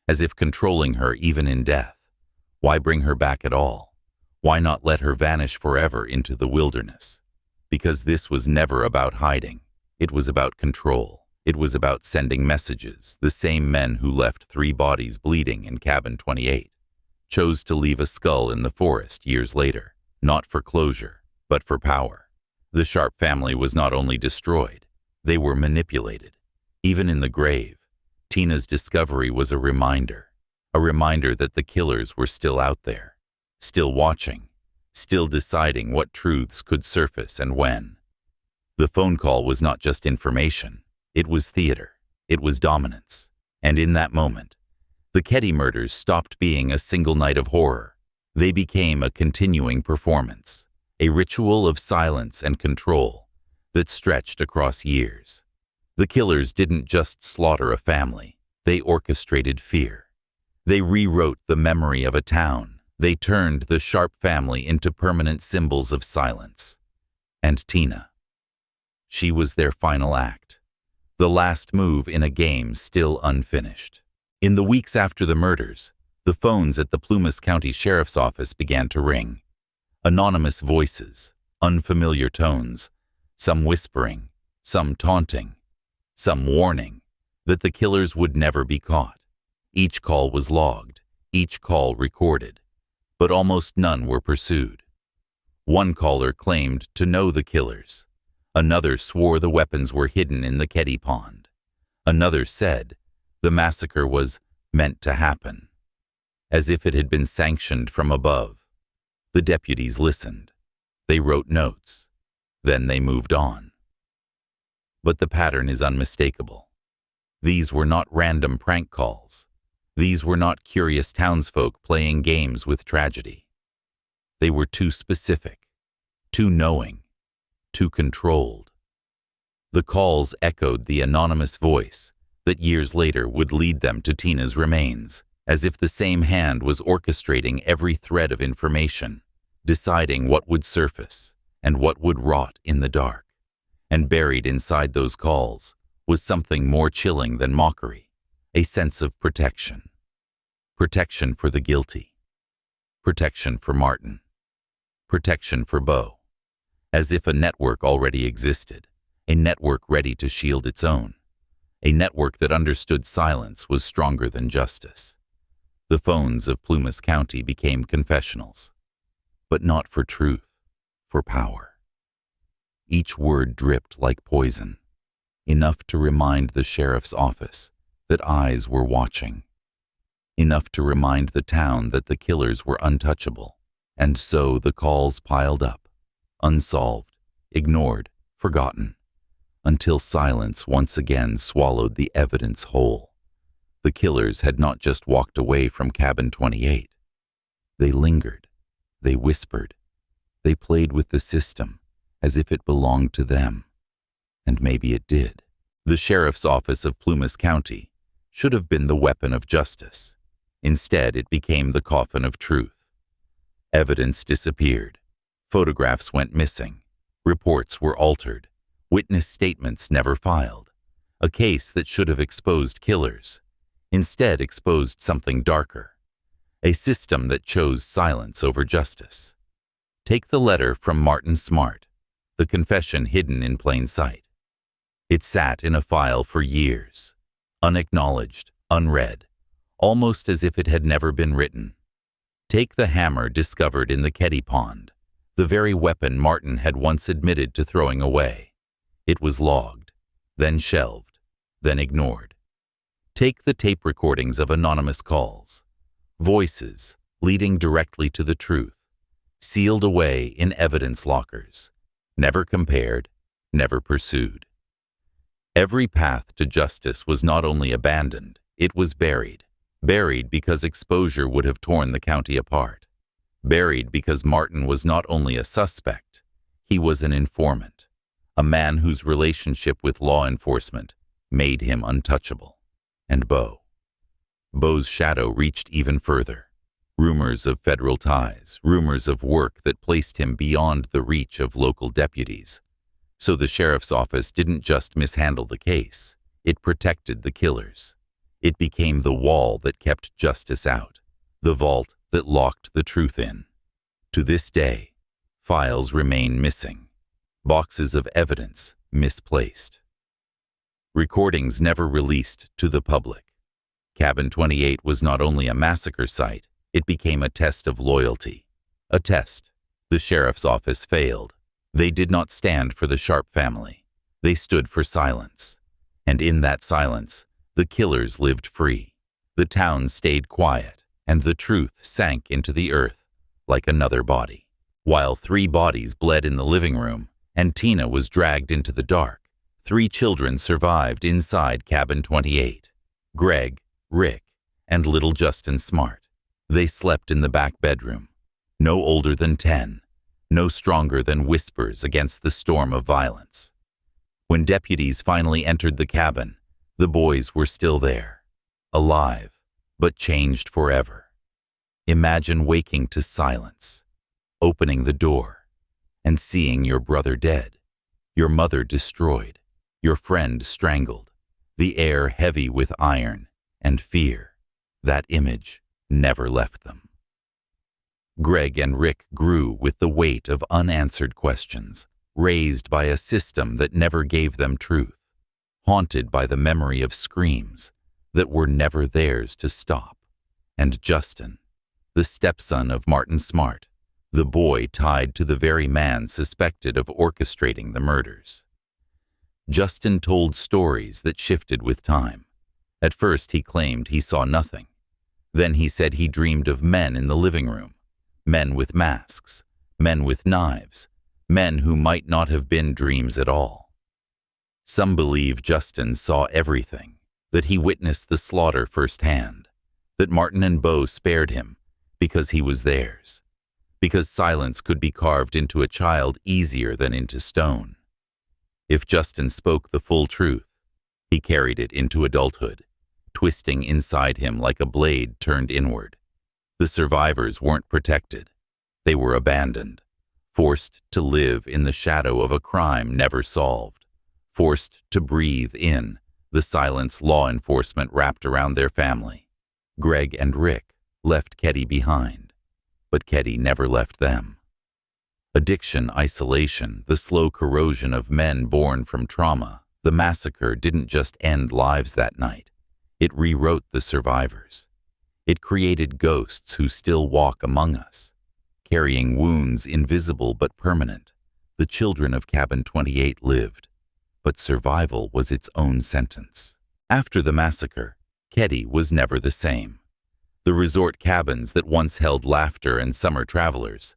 Speaker 1: as if controlling her even in death. Why bring her back at all? Why not let her vanish forever into the wilderness? Because this was never about hiding. It was about control. It was about sending messages. The same men who left 3 bodies bleeding in Cabin 28 chose to leave a skull in the forest years later, not for closure, but for power. The Sharp family was not only destroyed, they were manipulated. Even in the grave, Tina's discovery was a reminder that the killers were still out there, still watching, still deciding what truths could surface and when. The phone call was not just information, it was theater, it was dominance. And in that moment, the Keddie murders stopped being a single night of horror. They became a continuing performance, a ritual of silence and control that stretched across years. The killers didn't just slaughter a family, they orchestrated fear. They rewrote the memory of a town. They turned the Sharp family into permanent symbols of silence. And Tina. She was their final act, the last move in a game still unfinished. In the weeks after the murders, the phones at the Plumas County Sheriff's Office began to ring. Anonymous voices, unfamiliar tones, some whispering, some taunting, some warning that the killers would never be caught. Each call was logged, each call recorded, but almost none were pursued. One caller claimed to know the killers. Another swore the weapons were hidden in the Keddie Pond. Another said the massacre was meant to happen, as if it had been sanctioned from above. The deputies listened. They wrote notes. Then they moved on. But the pattern is unmistakable. These were not random prank calls. These were not curious townsfolk playing games with tragedy. They were too specific, too knowing, too controlled. The calls echoed the anonymous voice that years later would lead them to Tina's remains, as if the same hand was orchestrating every thread of information, deciding what would surface and what would rot in the dark. And buried inside those calls was something more chilling than mockery, a sense of protection. Protection for the guilty. Protection for Martin. Protection for Bo. As if a network already existed, a network ready to shield its own. A network that understood silence was stronger than justice. The phones of Plumas County became confessionals. But not for truth, for power. Each word dripped like poison, enough to remind the sheriff's office that eyes were watching, enough to remind the town that the killers were untouchable, and so the calls piled up, unsolved, ignored, forgotten, until silence once again swallowed the evidence whole. The killers had not just walked away from Cabin 28. They lingered, they whispered, they played with the system, as if it belonged to them. And maybe it did. The sheriff's office of Plumas County should have been the weapon of justice. Instead, it became the coffin of truth. Evidence disappeared. Photographs went missing. Reports were altered. Witness statements never filed. A case that should have exposed killers, instead exposed something darker. A system that chose silence over justice. Take the letter from Martin Smart, the confession hidden in plain sight. It sat in a file for years, unacknowledged, unread, almost as if it had never been written. Take the hammer discovered in the Keddie pond, the very weapon Martin had once admitted to throwing away. It was logged, then shelved, then ignored. Take the tape recordings of anonymous calls, voices leading directly to the truth, sealed away in evidence lockers, never compared, never pursued. Every path to justice was not only abandoned, it was buried. Buried because exposure would have torn the county apart. Buried because Martin was not only a suspect, he was an informant, a man whose relationship with law enforcement made him untouchable. And Bo. Bo's shadow reached even further. Rumors of federal ties, rumors of work that placed him beyond the reach of local deputies. So the sheriff's office didn't just mishandle the case, it protected the killers. It became the wall that kept justice out, the vault that locked the truth in. To this day, files remain missing, boxes of evidence misplaced. Recordings never released to the public. Cabin 28 was not only a massacre site, it became a test of loyalty. A test. The sheriff's office failed. They did not stand for the Sharp family. They stood for silence. And in that silence, the killers lived free. The town stayed quiet, and the truth sank into the earth like another body. While 3 bodies bled in the living room, and Tina was dragged into the dark, 3 children survived inside Cabin 28. Greg, Rick, and little Justin Smart. They slept in the back bedroom, no older than 10, no stronger than whispers against the storm of violence. When deputies finally entered the cabin, the boys were still there, alive, but changed forever. Imagine waking to silence, opening the door, and seeing your brother dead, your mother destroyed, your friend strangled, the air heavy with iron and fear. That image never left them. Greg and Rick grew with the weight of unanswered questions, raised by a system that never gave them truth, haunted by the memory of screams that were never theirs to stop. And Justin, the stepson of Martin Smart, the boy tied to the very man suspected of orchestrating the murders. Justin told stories that shifted with time. At first he claimed he saw nothing. Then he said he dreamed of men in the living room, men with masks, men with knives, men who might not have been dreams at all. Some believe Justin saw everything, that he witnessed the slaughter firsthand, that Martin and Bo spared him because he was theirs, because silence could be carved into a child easier than into stone. If Justin spoke the full truth, he carried it into adulthood, twisting inside him like a blade turned inward. The survivors weren't protected. They were abandoned, forced to live in the shadow of a crime never solved, forced to breathe in the silence law enforcement wrapped around their family. Greg and Rick left Keddie behind, but Keddie never left them. Addiction, isolation, the slow corrosion of men born from trauma. The massacre didn't just end lives that night. It rewrote the survivors. It created ghosts who still walk among us, carrying wounds invisible but permanent. The children of Cabin 28 lived, but survival was its own sentence. After the massacre, Keddie was never the same. The resort cabins that once held laughter and summer travelers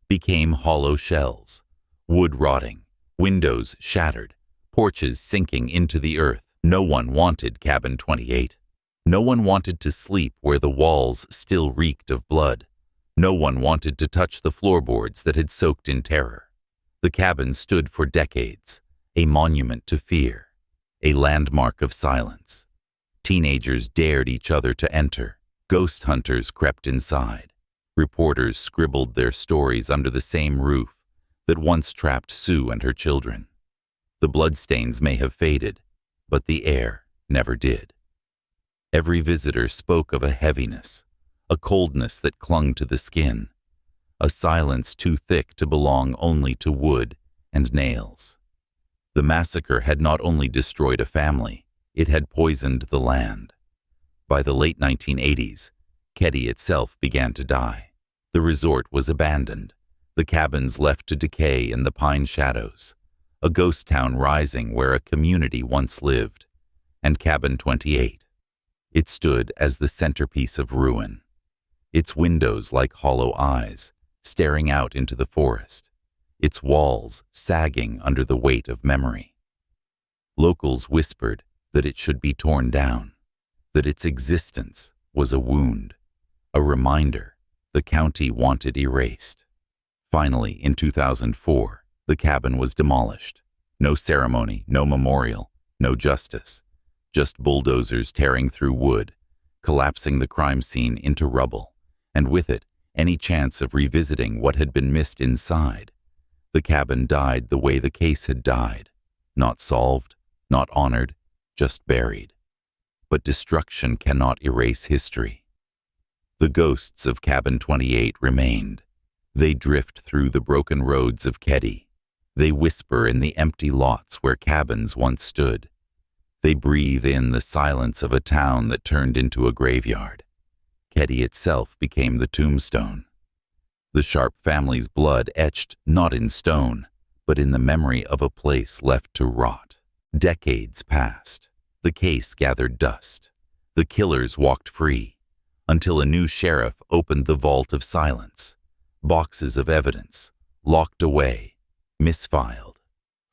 Speaker 1: became hollow shells, wood rotting, windows shattered, porches sinking into the earth. No one wanted Cabin 28. No one wanted to sleep where the walls still reeked of blood. No one wanted to touch the floorboards that had soaked in terror. The cabin stood for decades, a monument to fear, a landmark of silence. Teenagers dared each other to enter. Ghost hunters crept inside. Reporters scribbled their stories under the same roof that once trapped Sue and her children. The bloodstains may have faded, but the air never did. Every visitor spoke of a heaviness, a coldness that clung to the skin, a silence too thick to belong only to wood and nails. The massacre had not only destroyed a family, it had poisoned the land. By the late 1980s, Keddie itself began to die. The resort was abandoned, the cabins left to decay in the pine shadows, a ghost town rising where a community once lived, and Cabin 28. It stood as the centerpiece of ruin, its windows like hollow eyes, staring out into the forest, its walls sagging under the weight of memory. Locals whispered that it should be torn down, that its existence was a wound, a reminder the county wanted erased. Finally, in 2004, the cabin was demolished. No ceremony, no memorial, no justice. Just bulldozers tearing through wood, collapsing the crime scene into rubble, and with it, any chance of revisiting what had been missed inside. The cabin died the way the case had died, not solved, not honored, just buried. But destruction cannot erase history. The ghosts of Cabin 28 remained. They drift through the broken roads of Keddie. They whisper in the empty lots where cabins once stood. They breathe in the silence of a town that turned into a graveyard. Keddie itself became the tombstone. The Sharp family's blood etched not in stone, but in the memory of a place left to rot. Decades passed. The case gathered dust. The killers walked free, until a new sheriff opened the vault of silence. Boxes of evidence, locked away, misfiled.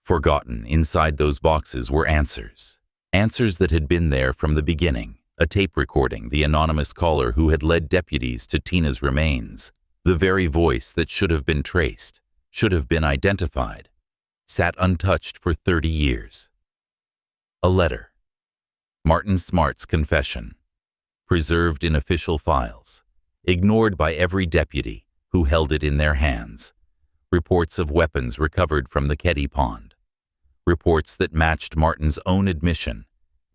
Speaker 1: Forgotten inside those boxes were answers. Answers that had been there from the beginning. A tape recording, the anonymous caller who had led deputies to Tina's remains. The very voice that should have been traced, should have been identified, sat untouched for 30 years. A letter. Martin Smart's confession. Preserved in official files. Ignored by every deputy who held it in their hands. Reports of weapons recovered from the Keddie Pond. Reports that matched Martin's own admission,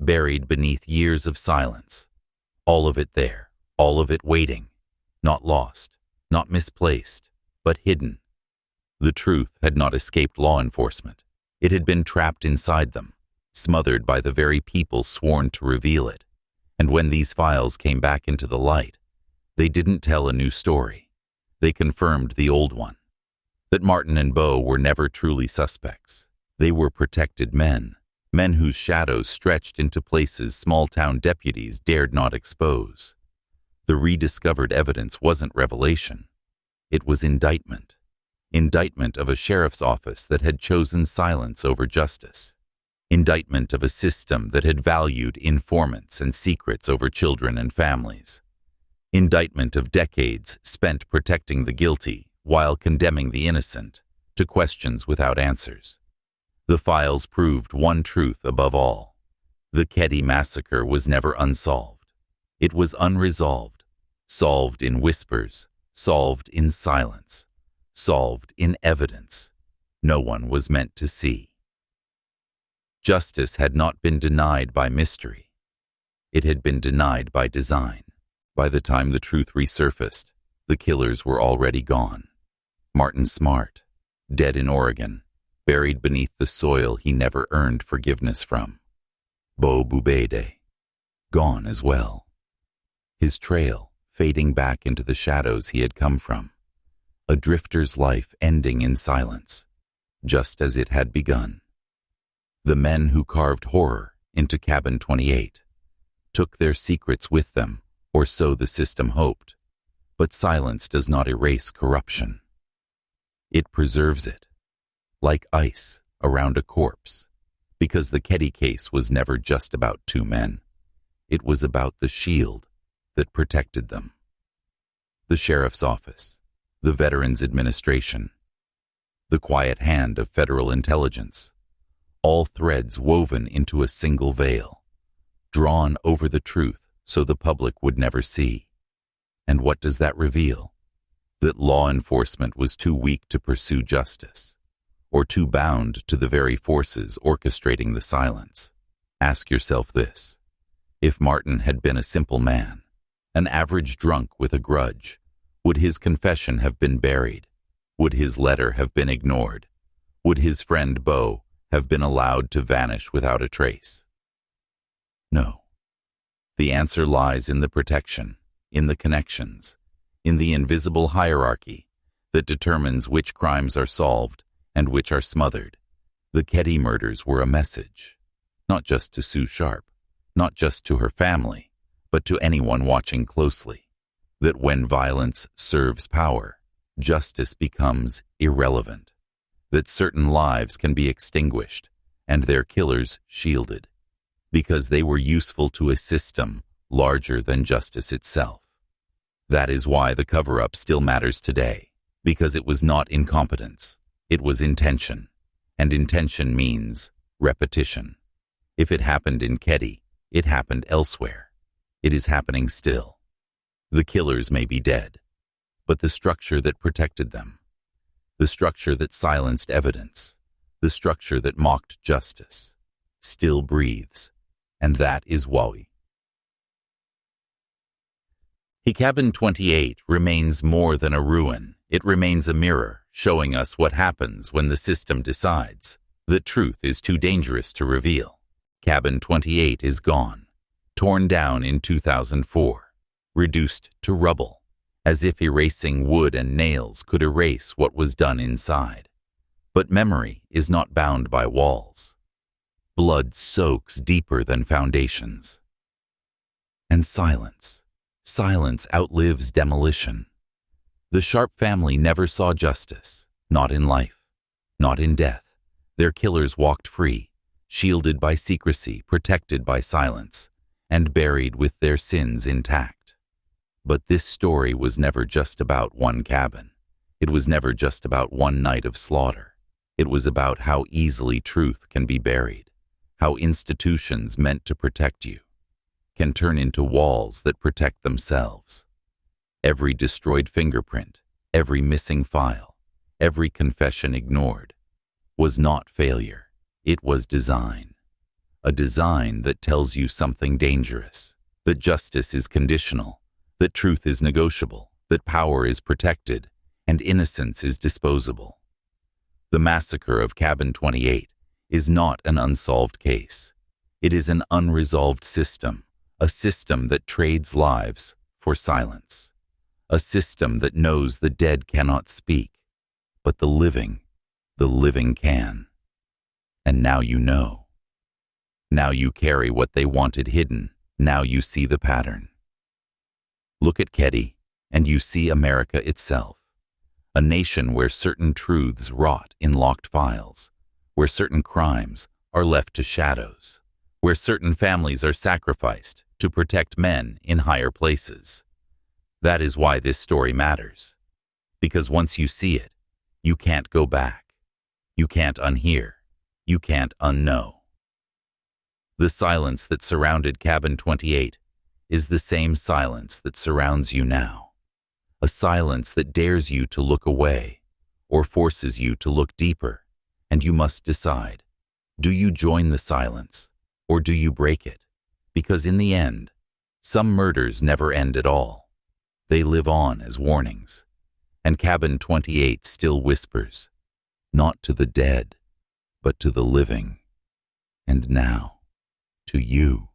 Speaker 1: buried beneath years of silence. All of it there, all of it waiting. Not lost, not misplaced, but hidden. The truth had not escaped law enforcement. It had been trapped inside them, smothered by the very people sworn to reveal it. And when these files came back into the light, they didn't tell a new story. They confirmed the old one. That Martin and Bo were never truly suspects. They were protected men, men whose shadows stretched into places small-town deputies dared not expose. The rediscovered evidence wasn't revelation. It was indictment. Indictment of a sheriff's office that had chosen silence over justice. Indictment of a system that had valued informants and secrets over children and families. Indictment of decades spent protecting the guilty while condemning the innocent to questions without answers. The files proved one truth above all. The Keddie massacre was never unsolved. It was unresolved, solved in whispers, solved in silence, solved in evidence no one was meant to see. Justice had not been denied by mystery. It had been denied by design. By the time the truth resurfaced, the killers were already gone. Martin Smart, dead in Oregon, buried beneath the soil he never earned forgiveness from. Bo Bubede, gone as well. His trail fading back into the shadows he had come from. A drifter's life ending in silence, just as it had begun. The men who carved horror into Cabin 28 took their secrets with them, or so the system hoped. But silence does not erase corruption. It preserves it, like ice around a corpse, because the Keddie case was never just about two men. It was about the shield that protected them. The sheriff's office, the Veterans Administration, the quiet hand of federal intelligence, all threads woven into a single veil, drawn over the truth so the public would never see. And what does that reveal? That law enforcement was too weak to pursue justice, or too bound to the very forces orchestrating the silence. Ask yourself this: if Martin had been a simple man, an average drunk with a grudge, would his confession have been buried? Would his letter have been ignored? Would his friend Bo have been allowed to vanish without a trace? No. The answer lies in the protection, in the connections, in the invisible hierarchy that determines which crimes are solved and which are smothered. The Keddie murders were a message, not just to Sue Sharp, not just to her family, but to anyone watching closely, that when violence serves power, justice becomes irrelevant, that certain lives can be extinguished and their killers shielded, because they were useful to a system larger than justice itself. That is why the cover-up still matters today, because it was not incompetence, it was intention, and intention means repetition. If it happened in Keddie, it happened elsewhere. It is happening still. The killers may be dead, but the structure that protected them, the structure that silenced evidence, the structure that mocked justice, still breathes, and that is Wawi. Cabin 28 remains more than a ruin. It remains a mirror, showing us what happens when the system decides that truth is too dangerous to reveal. Cabin 28 is gone, torn down in 2004, reduced to rubble, as if erasing wood and nails could erase what was done inside. But memory is not bound by walls. Blood soaks deeper than foundations. And silence. Silence outlives demolition. The Sharp family never saw justice, not in life, not in death. Their killers walked free, shielded by secrecy, protected by silence, and buried with their sins intact. But this story was never just about one cabin. It was never just about one night of slaughter. It was about how easily truth can be buried, how institutions meant to protect you can turn into walls that protect themselves. Every destroyed fingerprint, every missing file, every confession ignored was not failure. It was design. A design that tells you something dangerous, that justice is conditional, that truth is negotiable, that power is protected, and innocence is disposable. The massacre of Cabin 28 is not an unsolved case. It is an unresolved system, a system that trades lives for silence, a system that knows the dead cannot speak, but the living can. And now you know. Now you carry what they wanted hidden. Now you see the pattern. Look at Keddie, and you see America itself, a nation where certain truths rot in locked files, where certain crimes are left to shadows, where certain families are sacrificed to protect men in higher places. That is why this story matters. Because once you see it, you can't go back. You can't unhear. You can't unknow. The silence that surrounded Cabin 28 is the same silence that surrounds you now. A silence that dares you to look away or forces you to look deeper, and you must decide. Do you join the silence or do you break it? Because in the end, some murders never end at all. They live on as warnings. And Cabin 28 still whispers, not to the dead, but to the living. And now, to you.